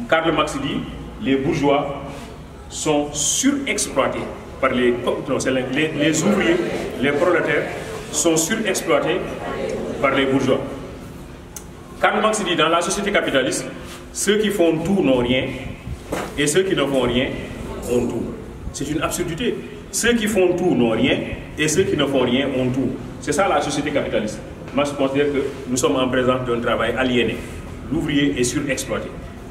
Speaker 1: Karl Marx dit les bourgeois sont surexploités par les ouvriers, les prolétaires sont surexploités par les bourgeois. Karl Marx dit dans la société capitaliste, ceux qui font tout n'ont rien et ceux qui ne font rien ont tout. C'est une absurdité. Ceux qui font tout n'ont rien et ceux qui ne font rien ont tout. C'est ça la société capitaliste. Moi, je considère que nous sommes en présence d'un travail aliéné. L'ouvrier est surexploité.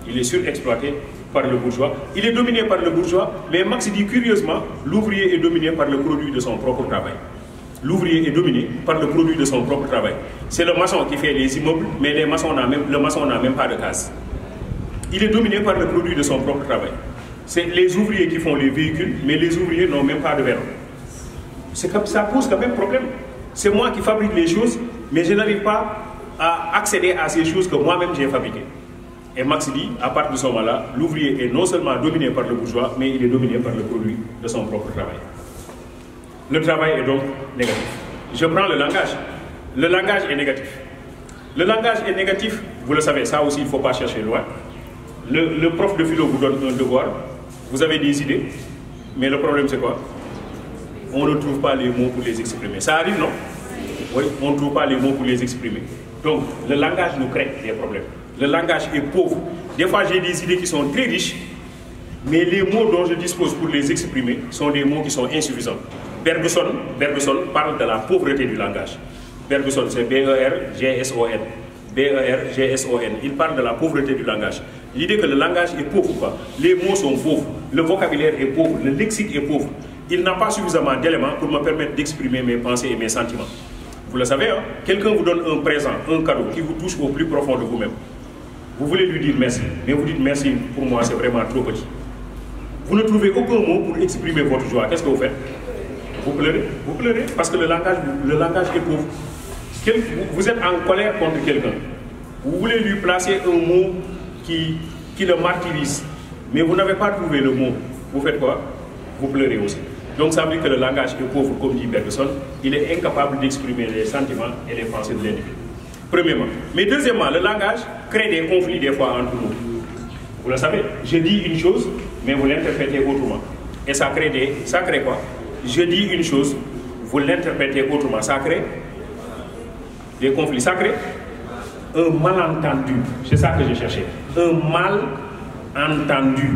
Speaker 1: Il est surexploité par le bourgeois. Il est dominé par le bourgeois, mais Marx dit curieusement, l'ouvrier est dominé par le produit de son propre travail. L'ouvrier est dominé par le produit de son propre travail. C'est le maçon qui fait les immeubles, mais le maçon n'a même pas de case. Il est dominé par le produit de son propre travail. C'est les ouvriers qui font les véhicules, mais les ouvriers n'ont même pas de vélo. Ça pose quand même problème. C'est moi qui fabrique les choses, mais je n'arrive pas à accéder à ces choses que moi-même j'ai fabriquées. Et Marx dit, à partir de ce moment-là, l'ouvrier est non seulement dominé par le bourgeois, mais il est dominé par le produit de son propre travail. Le travail est donc négatif. Je prends le langage. Le langage est négatif. Le langage est négatif, vous le savez, ça aussi il ne faut pas chercher loin. Le prof de philo vous donne un devoir, vous avez des idées, mais le problème c'est quoi? On ne trouve pas les mots pour les exprimer. Ça arrive, non? Oui, on ne trouve pas les mots pour les exprimer. Donc, le langage nous crée des problèmes. Le langage est pauvre. Des fois, j'ai des idées qui sont très riches, mais les mots dont je dispose pour les exprimer sont des mots qui sont insuffisants. Bergson parle de la pauvreté du langage. Bergson, c'est B-E-R-G-S-O-N. B-E-R-G-S-O-N. Il parle de la pauvreté du langage. L'idée que le langage est pauvre ou pas. Les mots sont pauvres, le vocabulaire est pauvre, le lexique est pauvre. Il n'a pas suffisamment d'éléments pour me permettre d'exprimer mes pensées et mes sentiments. Vous le savez, hein? Quelqu'un vous donne un présent, un cadeau qui vous touche au plus profond de vous-même. Vous voulez lui dire merci, mais vous dites merci, pour moi c'est vraiment trop petit. Vous ne trouvez aucun mot pour exprimer votre joie. Qu'est-ce que vous faites? Vous pleurez parce que le langage est pauvre. Vous êtes en colère contre quelqu'un. Vous voulez lui placer un mot qui le martyrise, mais vous n'avez pas trouvé le mot. Vous faites quoi? Vous pleurez aussi. Donc ça veut dire que le langage est pauvre, comme dit Bergson. Il est incapable d'exprimer les sentiments et les pensées de l'individu. Premièrement. Mais deuxièmement, le langage crée des conflits des fois entre nous. Vous le savez, je dis une chose, mais vous l'interprétez autrement. Et ça crée quoi? Je dis une chose, vous l'interprétez autrement. Ça crée des conflits. Ça crée un malentendu. C'est ça que j'ai cherché. Un malentendu.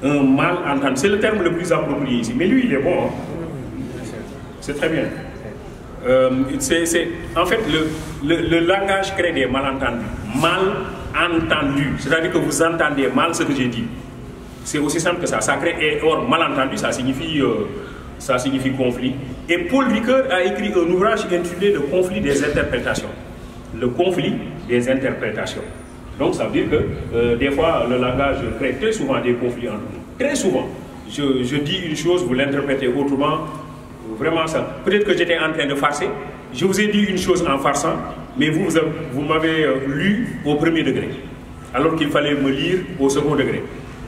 Speaker 1: Un malentendu. C'est le terme le plus approprié ici. Mais lui, il est bon. Hein? C'est très bien. En fait, le langage crée des malentendus. Malentendu. C'est-à-dire que vous entendez mal ce que j'ai dit. C'est aussi simple que ça. Ça crée, et or, malentendu, ça signifie conflit. Et Paul Ricoeur a écrit un ouvrage intitulé Le conflit des interprétations. Le conflit des interprétations. Donc ça veut dire que des fois le langage crée très souvent des conflits entre nous. Très souvent. Je dis une chose, vous l'interprétez autrement. Vraiment ça. Peut-être que j'étais en train de farcer. Je vous ai dit une chose en farçant, mais vous m'avez lu au premier degré. Alors qu'il fallait me lire au second degré.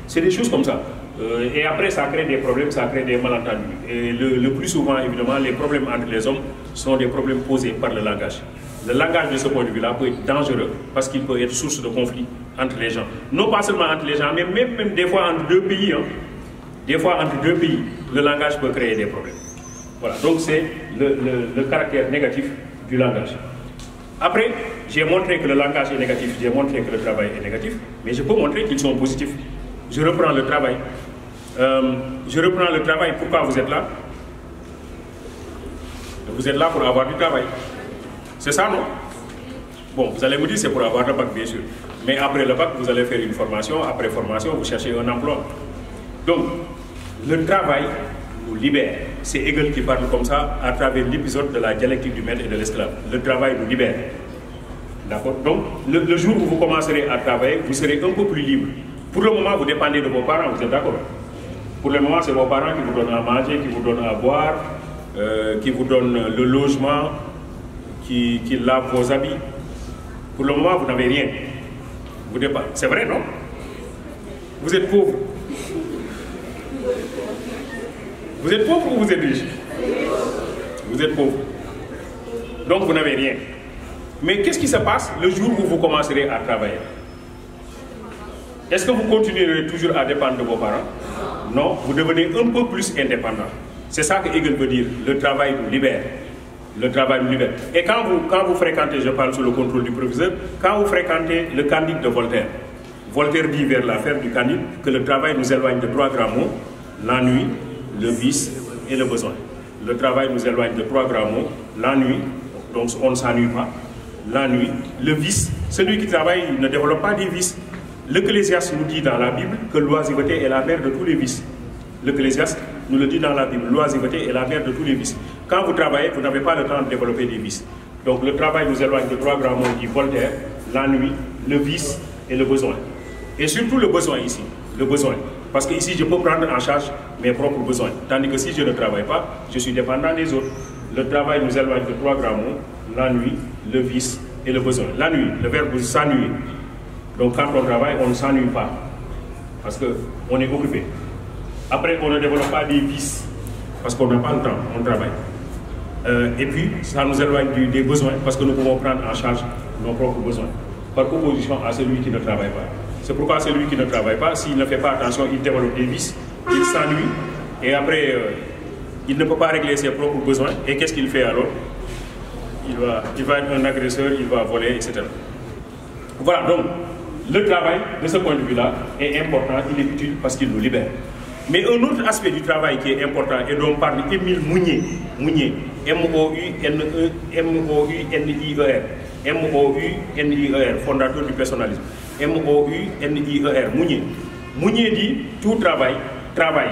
Speaker 1: C'est des choses comme ça. Et après ça crée des problèmes, ça crée des malentendus. Et le plus souvent, évidemment, les problèmes entre les hommes sont des problèmes posés par le langage. Le langage de ce point de vue-là peut être dangereux parce qu'il peut être source de conflit entre les gens. Non pas seulement entre les gens, mais même des fois entre deux pays. Hein. Des fois entre deux pays, le langage peut créer des problèmes. Voilà, donc c'est le caractère négatif du langage. Après, j'ai montré que le langage est négatif, j'ai montré que le travail est négatif, mais je peux montrer qu'ils sont positifs. Je reprends le travail. Pourquoi vous êtes là? Vous êtes là pour avoir du travail. C'est ça, non? Bon, vous allez me dire c'est pour avoir le bac, bien sûr. Mais après le bac, vous allez faire une formation. Après formation, vous cherchez un emploi. Donc, le travail nous libère. C'est Hegel qui parle comme ça à travers l'épisode de la dialectique du maître et de l'esclave. Le travail nous libère. D'accord? Donc, le jour où vous commencerez à travailler, vous serez un peu plus libre. Pour le moment, vous dépendez de vos parents, vous êtes d'accord? Pour le moment, c'est vos parents qui vous donnent à manger, qui vous donnent à boire, qui vous donnent le logement, qui lavent vos habits. Pour le moment, vous n'avez rien. Vous n'êtes pas. C'est vrai, non? Vous êtes pauvre. Vous êtes pauvre ou vous êtes riche? Vous êtes pauvre. Donc vous n'avez rien. Mais qu'est-ce qui se passe le jour où vous commencerez à travailler? Est-ce que vous continuerez toujours à dépendre de vos parents? Non, vous devenez un peu plus indépendant. C'est ça que Hegel veut dire. Le travail nous libère. Le travail nous libère. Et quand vous fréquentez, je parle sous le contrôle du professeur, quand vous fréquentez le Candide de Voltaire, Voltaire dit vers l'affaire du Candide que le travail nous éloigne de trois grands mots: l'ennui, le vice et le besoin. Le travail nous éloigne de trois grands mots: l'ennui, donc on ne s'ennuie pas, l'ennui, le vice, celui qui travaille ne développe pas des vices. L'Ecclésiaste nous dit dans la Bible que l'oisiveté est la mère de tous les vices. L'Ecclésiaste nous le dit dans la Bible, l'oisiveté est la mère de tous les vices. Quand vous travaillez, vous n'avez pas le temps de développer des vices. Donc le travail nous éloigne de trois grands mots, dit Voltaire: l'ennui, le vice et le besoin. Et surtout le besoin ici, le besoin. Parce que ici, je peux prendre en charge mes propres besoins. Tandis que si je ne travaille pas, je suis dépendant des autres. Le travail nous éloigne de trois grands mots: l'ennui, le vice et le besoin. L'ennui, le verbe s'ennuyer. Donc quand on travaille, on ne s'ennuie pas. Parce qu'on est occupé. Après, on ne développe pas des vices. Parce qu'on n'a pas le temps, on travaille. Et puis, ça nous éloigne des besoins. Parce que nous pouvons prendre en charge nos propres besoins. Par opposition à celui qui ne travaille pas. C'est pourquoi celui qui ne travaille pas, s'il ne fait pas attention, il développe des vices, il s'ennuie, et après, il ne peut pas régler ses propres besoins. Et qu'est-ce qu'il fait alors? Il va être un agresseur, il va voler, etc. Voilà, donc, le travail, de ce point de vue-là, est important, il est utile parce qu'il nous libère. Mais un autre aspect du travail qui est important et dont parle Émile Mounier, M-O-U-N-I-E-R, fondateur du personnalisme. M-O-U-N-I-E-R, Mounier. Mounier dit: tout travail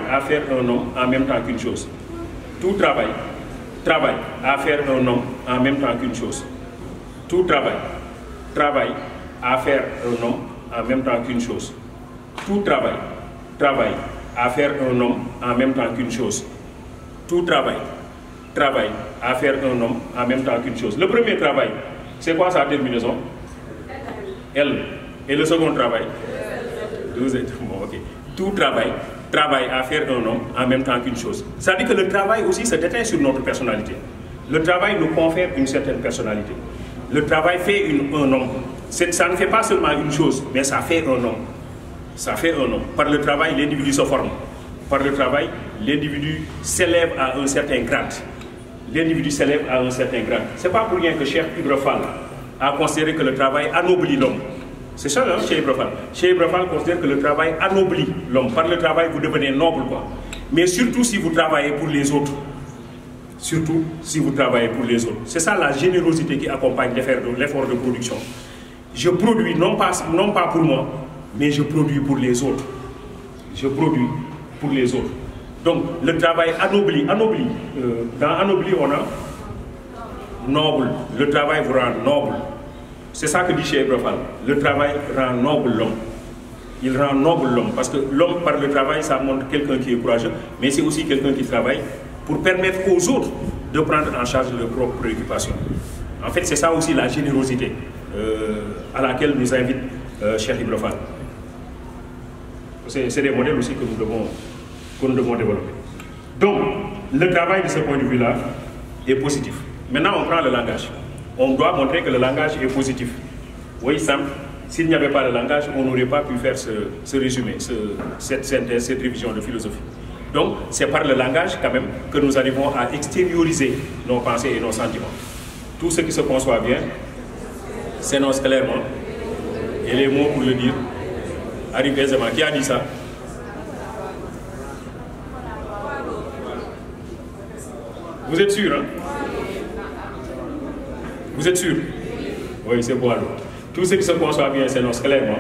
Speaker 1: à faire un homme en même temps qu'une chose. Tout travail à faire un homme en même temps qu'une chose. Tout travail à faire un homme en même temps qu'une chose. Tout travail à faire un homme en même temps qu'une chose. Tout travail à faire un homme en même temps qu'une chose. Le premier travail, c'est quoi sa terminaison? L. Et le second travail? Bon, ok. Tout travail à faire un homme en même temps qu'une chose. Ça veut dire que le travail aussi se déteint sur notre personnalité. Le travail nous confère une certaine personnalité. Le travail fait un homme. Ça ne fait pas seulement une chose, mais ça fait un homme. Ça fait un homme. Par le travail, l'individu se forme. Par le travail, l'individu s'élève à un certain grade. L'individu s'élève à un certain grade. Ce n'est pas pour rien que Cheikh Ibra Fall a considéré que le travail anoblit l'homme. C'est ça, hein, Cheikh Ibra Fall. Cheikh Ibra Fall considère que le travail anoblit l'homme. Par le travail, vous devenez noble, quoi. Mais surtout si vous travaillez pour les autres. Surtout si vous travaillez pour les autres. C'est ça la générosité qui accompagne l'effort de production. Je produis non pas pour moi, mais je produis pour les autres. Je produis pour les autres. Donc, le travail anoblit. Dans anobli, on a noble. Le travail vous rend noble. C'est ça que dit Cheikh Ibra Fall. Le travail rend noble l'homme. Il rend noble l'homme. Parce que l'homme, par le travail, ça montre quelqu'un qui est courageux, mais c'est aussi quelqu'un qui travaille pour permettre aux autres de prendre en charge leurs propres préoccupations. En fait, c'est ça aussi la générosité à laquelle nous invite Cheikh Ibra Fall. C'est des modèles aussi que nous devons développer. Donc, le travail de ce point de vue-là est positif. Maintenant, on prend le langage. On doit montrer que le langage est positif. Oui, Sam, s'il n'y avait pas le langage, on n'aurait pas pu faire ce résumé, cette synthèse, cette révision de philosophie. Donc, c'est par le langage, quand même, que nous arrivons à extérioriser nos pensées et nos sentiments. Tout ce qui se conçoit bien s'énonce clairement, et les mots pour le dire arrivent aisément. Qui a dit ça? Vous êtes sûr, hein? Vous êtes sûr? Oui, c'est bon alors. Tout ce qui se conçoit bien s'énonce clairement,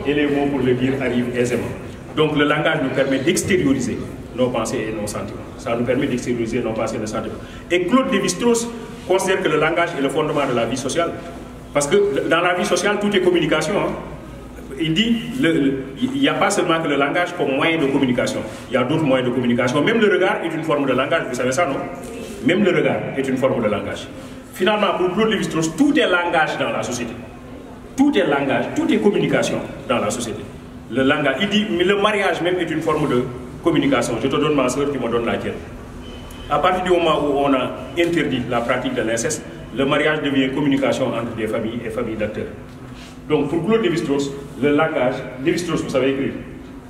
Speaker 1: et les mots pour le dire arrivent aisément. Donc le langage nous permet d'extérioriser nos pensées et nos sentiments. Ça nous permet d'extérioriser nos pensées et nos sentiments. Et Claude Lévi-Strauss considère que le langage est le fondement de la vie sociale. Parce que dans la vie sociale, tout est communication. Hein? Il dit, il n'y a pas seulement que le langage comme moyen de communication, il y a d'autres moyens de communication. Même le regard est une forme de langage, vous savez ça, non? Même le regard est une forme de langage. Finalement, pour Claude Lévi-Strauss, tout est langage dans la société. Tout est langage, tout est communication dans la société. Le langage, il dit, mais le mariage même est une forme de communication. Je te donne ma soeur, tu me donnes la tienne. À partir du moment où on a interdit la pratique de l'inceste, le mariage devient communication entre des familles et familles d'acteurs. Donc pour Claude Lévi-Strauss, le langage, Lévi-Strauss, vous savez écrire,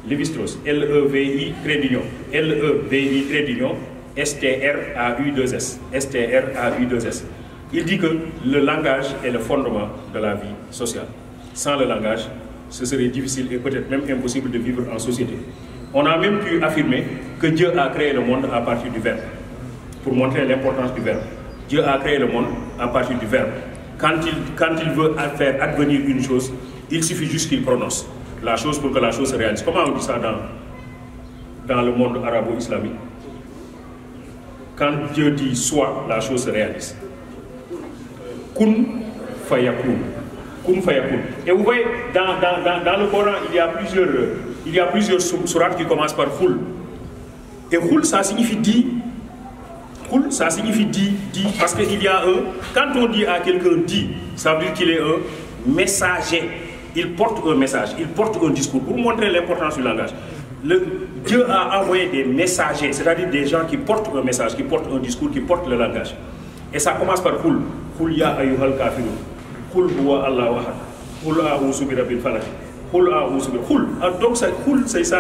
Speaker 1: Lévi-Strauss, L-E-V-I, trait d'union, L-E-V-I, trait d'union, S-T-R-A-U-2-S, S-T-R-A-U-2-S. Il dit que le langage est le fondement de la vie sociale. Sans le langage, ce serait difficile et peut-être même impossible de vivre en société. On a même pu affirmer que Dieu a créé le monde à partir du verbe, pour montrer l'importance du verbe. Dieu a créé le monde à partir du verbe. Quand il veut faire advenir une chose, il suffit juste qu'il prononce la chose pour que la chose se réalise. Comment on dit ça dans le monde arabo-islamique? Quand Dieu dit soit, la chose se réalise. Kun fayakun. Kun fayakun. Et vous voyez, dans le Coran, il y a plusieurs sourates qui commencent par khul. Et khul, ça signifie dit. Khul, ça signifie dit, parce qu'il y a quand on dit à quelqu'un dit, ça veut dire qu'il est un messager. Il porte un message, il porte un discours pour montrer l'importance du langage. Dieu a envoyé des messagers, c'est-à-dire des gens qui portent un message, qui portent un discours, qui portent le langage. Et ça commence par khul. Khul ya ayyuhal kafirun. Khul huwa Allahu ahad. Khul a'udhu bi rabbil falaq. Khul a'udhu bi khul. Donc ça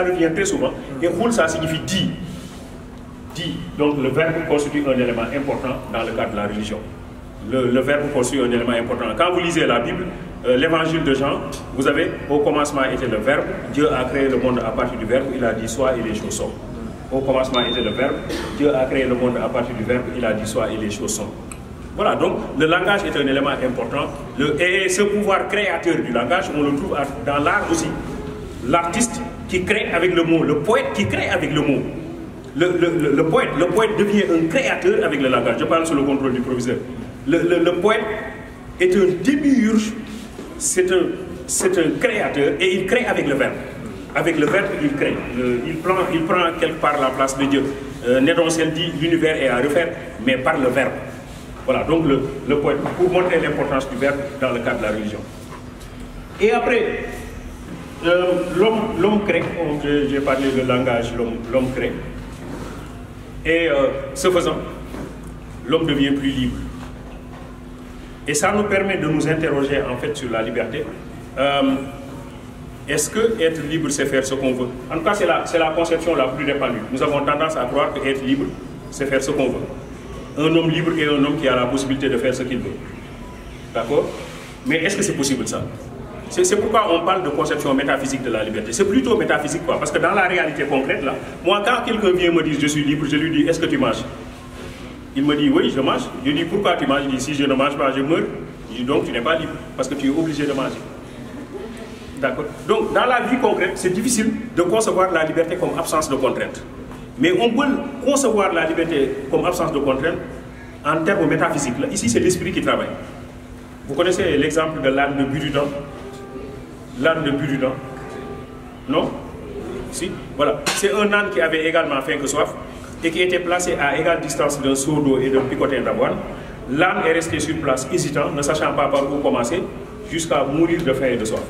Speaker 1: revient très souvent. Et khul, ça signifie dit. Dit. Donc le verbe constitue un élément important dans le cadre de la religion. Le verbe constitue un élément important. Quand vous lisez la Bible, l'évangile de Jean, vous avez, au commencement était le verbe, Dieu a créé le monde à partir du verbe, il a dit soit et les choses sont. Au commencement était le verbe, Dieu a créé le monde à partir du verbe, il a dit soit et les choses sont. Voilà, donc le langage est un élément important. Et ce pouvoir créateur du langage, on le trouve dans l'art aussi. L'artiste qui crée avec le mot, le poète qui crée avec le mot. Le poète devient un créateur avec le langage. Je parle sous le contrôle du proviseur. Le poète est un démiurge, c'est un créateur et il crée avec le verbe. Avec le verbe, il crée. Il prend quelque part la place de Dieu. Nédoncelle dit l'univers est à refaire, mais par le verbe. Voilà, donc le poète, pour montrer l'importance du verbe dans le cadre de la religion. Et après, l'homme crée, j'ai parlé de langage, l'homme crée. Et ce faisant, l'homme devient plus libre. Et ça nous permet de nous interroger en fait sur la liberté. Est-ce que être libre, c'est faire ce qu'on veut? En tout cas, c'est la conception la plus répandue. Nous avons tendance à croire que être libre, c'est faire ce qu'on veut. Un homme libre est un homme qui a la possibilité de faire ce qu'il veut. D'accord? Mais est-ce que c'est possible ça? C'est pourquoi on parle de conception métaphysique de la liberté. C'est plutôt métaphysique quoi, parce que dans la réalité concrète là, moi quand quelqu'un vient me dire je suis libre, je lui dis est-ce que tu manges? Il me dit oui je mange. Je dis pourquoi tu manges? Il dit si je ne mange pas je meurs. Je dis donc tu n'es pas libre, parce que tu es obligé de manger. D'accord? Donc dans la vie concrète, c'est difficile de concevoir la liberté comme absence de contrainte. Mais on peut concevoir la liberté comme absence de contrainte en termes métaphysiques. Là, ici c'est l'esprit qui travaille. Vous connaissez l'exemple de l'âne de Buridan? L'âne de Buridan? Non? Si? Voilà. C'est un âne qui avait également faim que soif et qui était placé à égale distance d'un seau d'eau et d'un picotin d'avoine. L'âne est resté sur place, hésitant, ne sachant pas par où commencer, jusqu'à mourir de faim et de soif.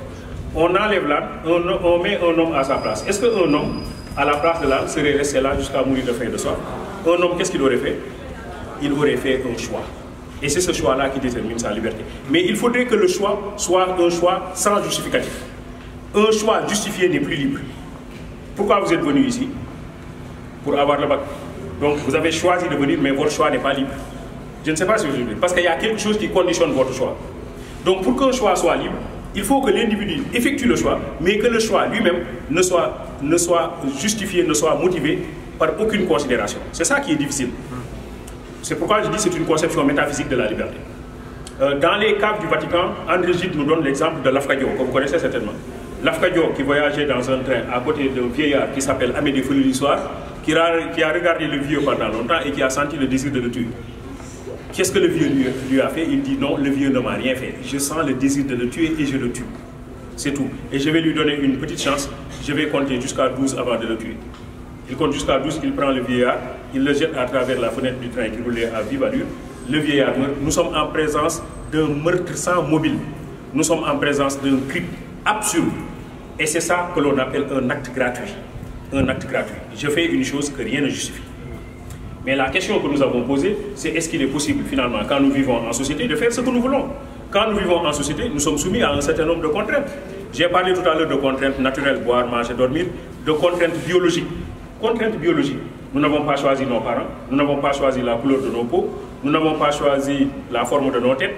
Speaker 1: On enlève l'âne, on met un homme à sa place. Est-ce qu'un homme, à la place de l'âne, serait resté là jusqu'à mourir de faim et de soif? Un homme, qu'est-ce qu'il aurait fait? Il aurait fait un choix. Et c'est ce choix-là qui détermine sa liberté. Mais il faudrait que le choix soit un choix sans justificatif. Un choix justifié n'est plus libre. Pourquoi vous êtes venu ici? Pour avoir le bac. Donc vous avez choisi de venir, mais votre choix n'est pas libre. Je ne sais pas si vous avez. Parce qu'il y a quelque chose qui conditionne votre choix. Donc pour qu'un choix soit libre, il faut que l'individu effectue le choix, mais que le choix lui-même ne soit justifié, ne soit motivé par aucune considération. C'est ça qui est difficile. C'est pourquoi je dis que c'est une conception métaphysique de la liberté. Dans les caves du Vatican, André Gide nous donne l'exemple de l'Afkadio, que vous connaissez certainement. L'Afkadio qui voyageait dans un train à côté d'un vieillard qui s'appelle Amédée Folie du Soir, qui a regardé le vieux pendant longtemps et qui a senti le désir de le tuer. Qu'est-ce que le vieux lui a fait? Il dit non, le vieux ne m'a rien fait. Je sens le désir de le tuer et je le tue. C'est tout. Et je vais lui donner une petite chance. Je vais compter jusqu'à 12 avant de le tuer. Il compte jusqu'à 12, il prend le vieillard, il le jette à travers la fenêtre du train qui roulait à vive allure. Le vieillard meurt. Nous sommes en présence d'un meurtre sans mobile. Nous sommes en présence d'un crime absurde. Et c'est ça que l'on appelle un acte gratuit. Un acte gratuit. Je fais une chose que rien ne justifie. Mais la question que nous avons posée, c'est est-ce qu'il est possible finalement, quand nous vivons en société, de faire ce que nous voulons? Quand nous vivons en société, nous sommes soumis à un certain nombre de contraintes. J'ai parlé tout à l'heure de contraintes naturelles, boire, manger, dormir, de contraintes biologiques. Contraintes biologiques. Nous n'avons pas choisi nos parents, nous n'avons pas choisi la couleur de nos peaux, nous n'avons pas choisi la forme de nos têtes,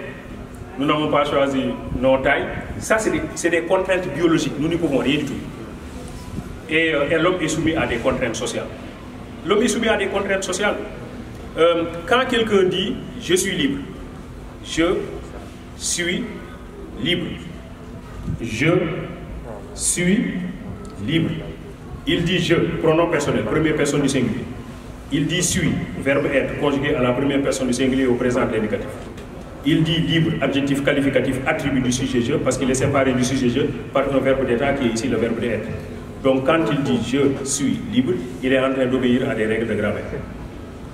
Speaker 1: nous n'avons pas choisi nos tailles. Ça, c'est des contraintes biologiques. Nous n'y pouvons rien du tout. Et l'homme est soumis à des contraintes sociales. L'homme est soumis à des contraintes sociales. Quand quelqu'un dit « je suis libre », je suis libre. Je suis libre. Il dit « je », pronom personnel, première personne du singulier. Il dit « suis », verbe être, conjugué à la première personne du singulier au présent indicatif. Il dit « libre », adjectif qualificatif, attribut du sujet « je », parce qu'il est séparé du sujet « je » par un verbe d'état qui est ici le verbe d'être. Donc quand il dit « je suis libre », il est en train d'obéir à des règles de grammaire.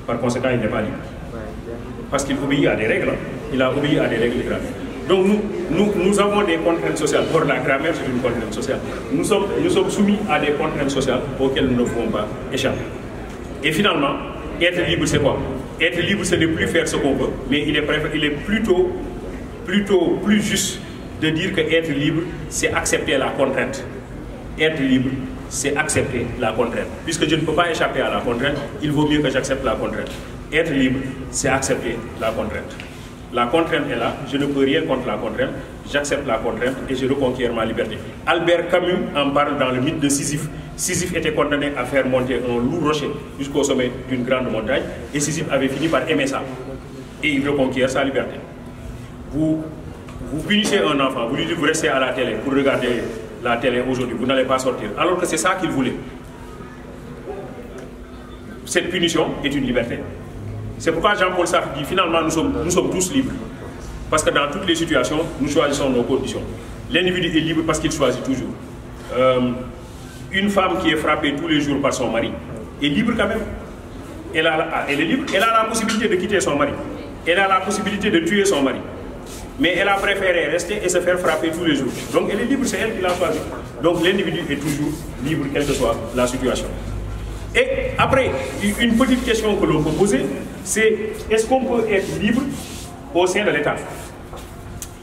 Speaker 1: Par conséquent, il n'est pas libre. Parce qu'il obéit à des règles. Il a obéi à des règles de grammaire. Donc nous avons des contraintes sociales. Or, la grammaire, c'est une contrainte sociale. Nous sommes soumis à des contraintes sociales auxquelles nous ne pouvons pas échapper. Et finalement, être libre, c'est quoi? Être libre, c'est ne plus faire ce qu'on veut. Mais il est plutôt plus juste de dire que être libre, c'est accepter la contrainte. Être libre, c'est accepter la contrainte. Puisque je ne peux pas échapper à la contrainte, il vaut mieux que j'accepte la contrainte. Être libre, c'est accepter la contrainte. La contrainte est là, je ne peux rien contre la contrainte, j'accepte la contrainte et je reconquiers ma liberté. Albert Camus en parle dans le mythe de Sisyphe. Sisyphe était condamné à faire monter un lourd rocher jusqu'au sommet d'une grande montagne et Sisyphe avait fini par aimer ça. Et il reconquiert sa liberté. Vous punissez un enfant, vous lui dites vous restez à la télé pour regarder la télé aujourd'hui, vous n'allez pas sortir, alors que c'est ça qu'il voulait. Cette punition est une liberté. C'est pourquoi Jean-Paul Sartre dit finalement nous sommes tous libres. Parce que dans toutes les situations, nous choisissons nos conditions. L'individu est libre parce qu'il choisit toujours. Une femme qui est frappée tous les jours par son mari est libre quand même. Elle est libre, elle a la possibilité de quitter son mari. Elle a la possibilité de tuer son mari. Mais elle a préféré rester et se faire frapper tous les jours. Donc elle est libre, c'est elle qui l'a choisi. Donc l'individu est toujours libre, quelle que soit la situation. Et après, une petite question que l'on peut poser, c'est est-ce qu'on peut être libre au sein de l'État?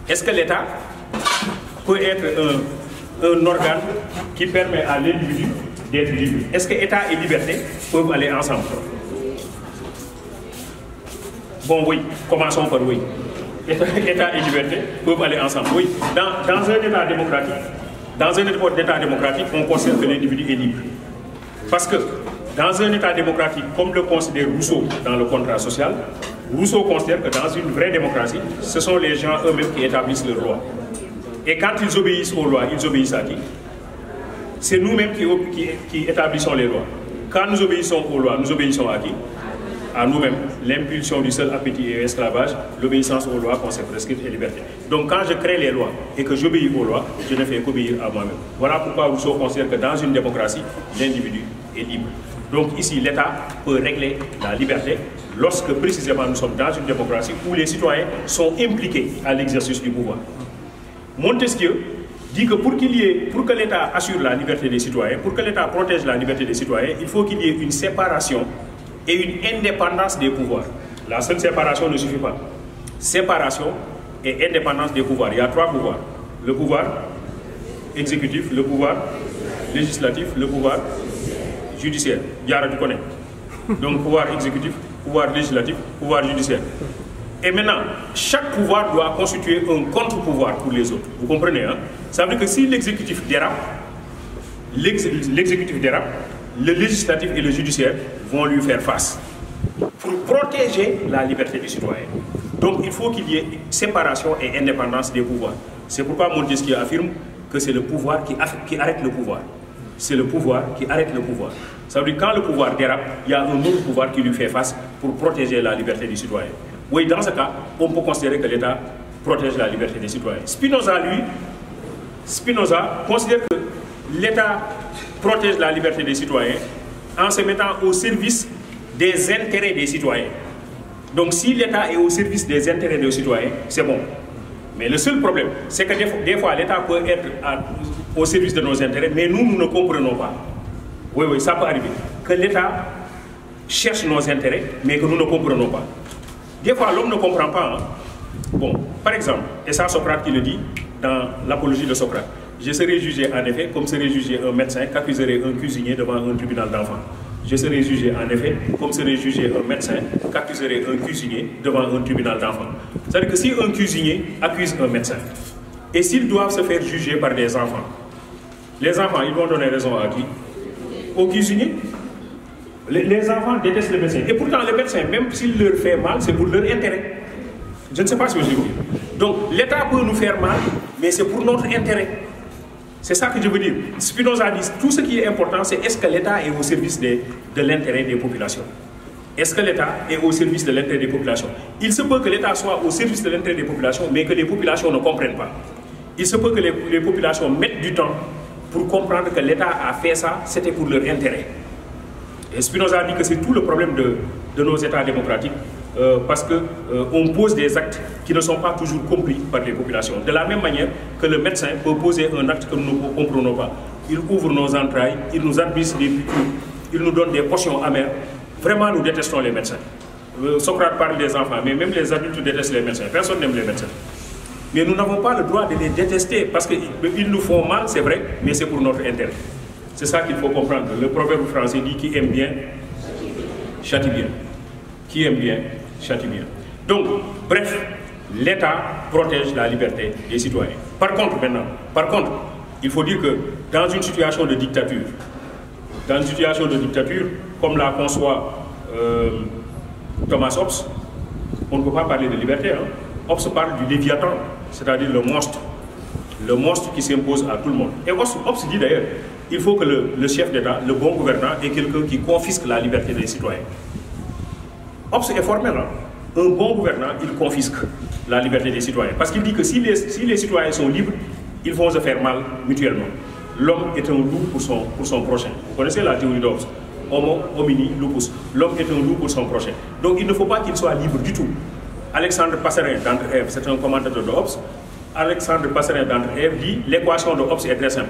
Speaker 1: Est-ce que l'État peut être un organe qui permet à l'individu d'être libre? Est-ce que État et liberté peuvent aller ensemble? Bon, oui, commençons par oui. État et liberté peuvent aller ensemble. Oui, dans un État démocratique, on considère que l'individu est libre. Parce que dans un État démocratique, comme le considère Rousseau dans le contrat social, Rousseau considère que dans une vraie démocratie, ce sont les gens eux-mêmes qui établissent leurs lois. Et quand ils obéissent aux lois, ils obéissent à qui? C'est nous-mêmes qui établissons les lois. Quand nous obéissons aux lois, nous obéissons à qui? À nous-mêmes. L'impulsion du seul appétit et l'esclavage, l'obéissance aux lois qu'on s'est prescrites et liberté. Donc quand je crée les lois et que j'obéis aux lois, je ne fais qu'obéir à moi-même. Voilà pourquoi Rousseau considère que dans une démocratie, l'individu est libre. Donc ici, l'État peut régler la liberté lorsque précisément nous sommes dans une démocratie où les citoyens sont impliqués à l'exercice du pouvoir. Montesquieu dit que pour que l'État assure la liberté des citoyens, pour que l'État protège la liberté des citoyens, il faut qu'il y ait une séparation et une indépendance des pouvoirs. La seule séparation ne suffit pas. Séparation et indépendance des pouvoirs. Il y a trois pouvoirs. Le pouvoir exécutif, le pouvoir législatif, le pouvoir judiciaire. Diara, tu connais. Donc pouvoir exécutif, pouvoir législatif, pouvoir judiciaire. Et maintenant, chaque pouvoir doit constituer un contre-pouvoir pour les autres. Vous comprenez, hein? Ça veut dire que si l'exécutif dérape, le législatif et le judiciaire vont lui faire face pour protéger la liberté du citoyen. Donc il faut qu'il y ait séparation et indépendance des pouvoirs. C'est pourquoi Montesquieu affirme que c'est le pouvoir qui arrête le pouvoir. C'est le pouvoir qui arrête le pouvoir. Ça veut dire que quand le pouvoir dérape, il y a un autre pouvoir qui lui fait face pour protéger la liberté du citoyen. Oui, dans ce cas, on peut considérer que l'État protège la liberté des citoyens. Spinoza, lui, Spinoza considère que l'État protège la liberté des citoyens en se mettant au service des intérêts des citoyens. Donc si l'État est au service des intérêts des citoyens, c'est bon. Mais le seul problème, c'est que des fois l'État peut être au service de nos intérêts, mais nous ne comprenons pas. Oui, oui, ça peut arriver. Que l'État cherche nos intérêts, mais que nous ne comprenons pas. Des fois, l'homme ne comprend pas. Hein. Bon, par exemple, et ça Socrate qui le dit dans l'apologie de Socrate, je serai jugé en effet comme serait jugé un médecin qu'accuserait un cuisinier devant un tribunal d'enfants. Je serai jugé en effet comme serait jugé un médecin qu'accuserait un cuisinier devant un tribunal d'enfants. C'est-à-dire que si un cuisinier accuse un médecin, et s'ils doivent se faire juger par des enfants, les enfants, ils vont donner raison à qui? Aux cuisiniers. Les enfants détestent le médecin. Et pourtant, le médecin, même s'il leur fait mal, c'est pour leur intérêt. Je ne sais pas ce que je veux dire. Donc, l'État peut nous faire mal, mais c'est pour notre intérêt. C'est ça que je veux dire. Spinoza dit, tout ce qui est important, c'est est-ce que l'État est au service de l'intérêt des populations? Est-ce que l'État est au service de l'intérêt des populations? Il se peut que l'État soit au service de l'intérêt des populations, mais que les populations ne comprennent pas. Il se peut que les populations mettent du temps pour comprendre que l'État a fait ça, c'était pour leur intérêt. Et Spinoza dit que c'est tout le problème de nos États démocratiques, parce qu'on pose des actes qui ne sont pas toujours compris par les populations. De la même manière que le médecin peut poser un acte que nous ne comprenons pas. Il ouvre nos entrailles, il nous administre des piqûres, il nous donne des potions amères. Vraiment, nous détestons les médecins. Socrate parle des enfants, mais même les adultes détestent les médecins. Personne n'aime les médecins. Mais nous n'avons pas le droit de les détester, parce qu'ils nous font mal, c'est vrai, mais c'est pour notre intérêt. C'est ça qu'il faut comprendre. Le proverbe français dit qui aime bien, châtie bien. Qui aime bien, châtie bien. Donc, bref, l'État protège la liberté des citoyens. Par contre, il faut dire que dans une situation de dictature, comme la conçoit Thomas Hobbes, on ne peut pas parler de liberté. Hein. Hobbes parle du Léviathan, c'est-à-dire le monstre qui s'impose à tout le monde. Et Hobbes dit d'ailleurs, il faut que le chef d'État, le bon gouvernant, est quelqu'un qui confisque la liberté des citoyens. Hobbes est formel. Hein. Un bon gouvernant, il confisque la liberté des citoyens. Parce qu'il dit que si les citoyens sont libres, ils vont se faire mal mutuellement. L'homme est un loup pour son prochain. Vous connaissez la théorie d'Hobbes. Homo homini lupus. L'homme est un loup pour son prochain. Donc il ne faut pas qu'il soit libre du tout. Alexandre Passerin d'Entre-Èves, c'est un commentateur de Hobbes. Alexandre Passerin d'Entre-Èves dit l'équation de Hobbes est très simple.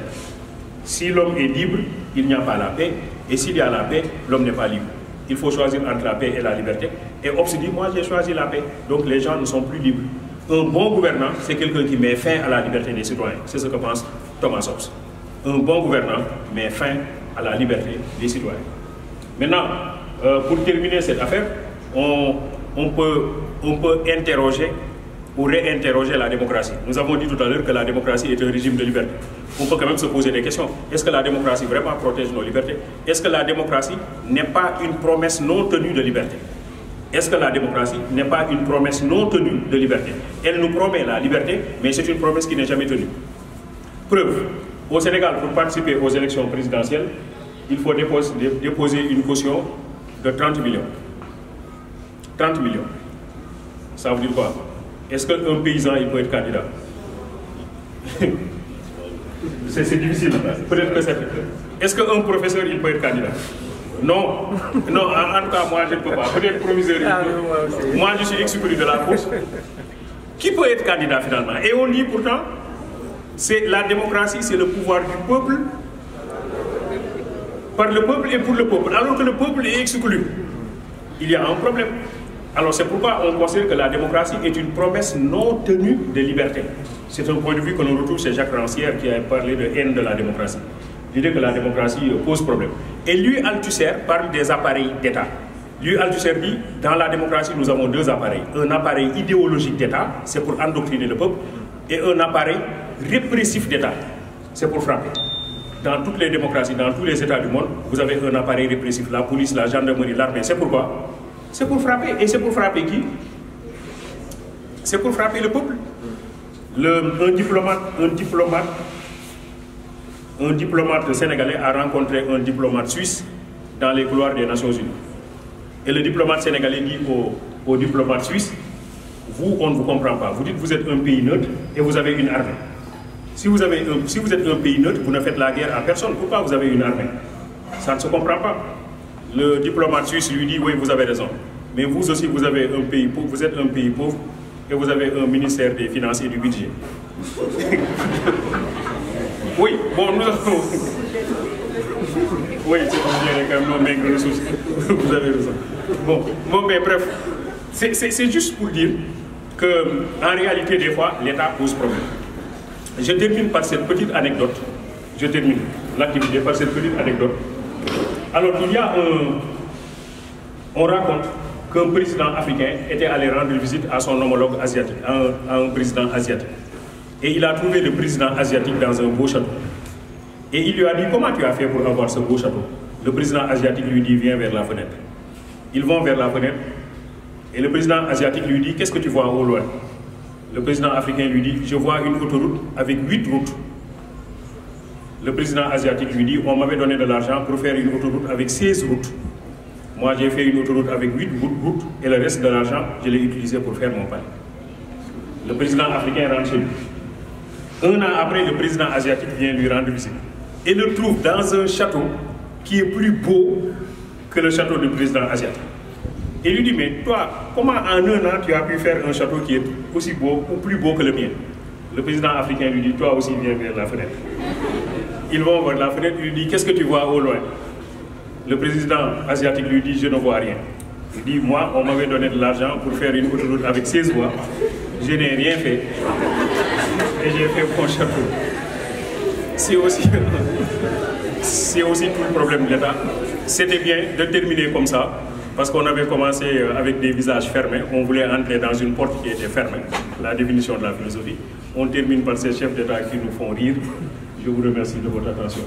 Speaker 1: Si l'homme est libre, il n'y a pas la paix. Et s'il y a la paix, l'homme n'est pas libre. Il faut choisir entre la paix et la liberté. Et Hobbes dit, moi j'ai choisi la paix. Donc les gens ne sont plus libres. Un bon gouvernant, c'est quelqu'un qui met fin à la liberté des citoyens. C'est ce que pense Thomas Hobbes. Un bon gouvernant met fin à la liberté des citoyens. Maintenant, pour terminer cette affaire, on peut interroger ou réinterroger la démocratie. Nous avons dit tout à l'heure que la démocratie est un régime de liberté. On peut quand même se poser des questions. Est-ce que la démocratie vraiment protège nos libertés? Est-ce que la démocratie n'est pas une promesse non tenue de liberté? Est-ce que la démocratie n'est pas une promesse non tenue de liberté? Elle nous promet la liberté, mais c'est une promesse qui n'est jamais tenue. Preuve, au Sénégal, pour participer aux élections présidentielles, il faut déposer une caution de 30 millions. 30 millions. Ça veut dire quoi? Est-ce qu'un paysan, il peut être candidat? C'est difficile. Peut-être que c'est... Est-ce qu'un professeur, il peut être candidat? Non. Non, en tout cas, moi, je ne peux pas. Peut-être proviseur. Moi, je suis exclu de la course. Qui peut être candidat, finalement? Et on dit pourtant, c'est la démocratie, c'est le pouvoir du peuple, par le peuple et pour le peuple. Alors que le peuple est exclu. Il y a un problème. Alors c'est pourquoi on considère que la démocratie est une promesse non tenue de liberté. C'est un point de vue que l'on retrouve chez Jacques Rancière qui a parlé de haine de la démocratie. L'idée que la démocratie pose problème. Et lui, Althusser, parle des appareils d'État. Lui, Althusser dit, dans la démocratie, nous avons deux appareils. Un appareil idéologique d'État, c'est pour endoctriner le peuple, et un appareil répressif d'État, c'est pour frapper. Dans toutes les démocraties, dans tous les États du monde, vous avez un appareil répressif, la police, la gendarmerie, l'armée. C'est pourquoi? C'est pour frapper. Et c'est pour frapper qui? C'est pour frapper le peuple. Un diplomate sénégalais a rencontré un diplomate suisse dans les couloirs des Nations Unies. Et le diplomate sénégalais dit au diplomate suisse, vous, on ne vous comprend pas. Vous dites que vous êtes un pays neutre et vous avez une armée. Si vous êtes un pays neutre, vous ne faites la guerre à personne. Pourquoi vous avez une armée? Ça ne se comprend pas. Le diplomate suisse lui dit, oui, vous avez raison. Mais vous aussi, vous avez un pays pauvre, vous êtes un pays pauvre et vous avez un ministère des Finances et du Budget. Oui, bon, nous avons... Oui, c'est quand même non maigre ressources. Vous avez raison. Bon, mais bref, c'est juste pour dire qu'en réalité, des fois, l'État pose problème. Je termine par cette petite anecdote. Je termine l'activité par cette petite anecdote. Alors, il y a on raconte qu'un président africain était allé rendre visite à son homologue asiatique, à un président asiatique. Et il a trouvé le président asiatique dans un beau château. Et il lui a dit, comment tu as fait pour avoir ce beau château? Le président asiatique lui dit, viens vers la fenêtre. Ils vont vers la fenêtre. Et le président asiatique lui dit, qu'est-ce que tu vois au loin? Le président africain lui dit, je vois une autoroute avec 8 routes. Le président asiatique lui dit, on m'avait donné de l'argent pour faire une autoroute avec 16 routes. Moi, j'ai fait une autoroute avec 8 routes et le reste de l'argent, je l'ai utilisé pour faire mon palais. Le président africain rentre chez lui. Un an après, le président asiatique vient lui rendre visite et le trouve dans un château qui est plus beau que le château du président asiatique. Et lui dit, mais toi, comment en un an tu as pu faire un château qui est aussi beau ou plus beau que le mien? Le président africain lui dit, toi aussi viens vers la fenêtre. Ils vont vers la fenêtre, il lui dit, qu'est-ce que tu vois au loin? Le président asiatique lui dit, je ne vois rien. Il dit, moi, on m'avait donné de l'argent pour faire une autoroute avec 16 voies. Je n'ai rien fait. Et j'ai fait mon château. C'est aussi tout le problème de l'État. C'était bien de terminer comme ça, parce qu'on avait commencé avec des visages fermés. On voulait entrer dans une porte qui était fermée, la définition de la philosophie. On termine par ces chefs d'État qui nous font rire. Je vous remercie de votre attention.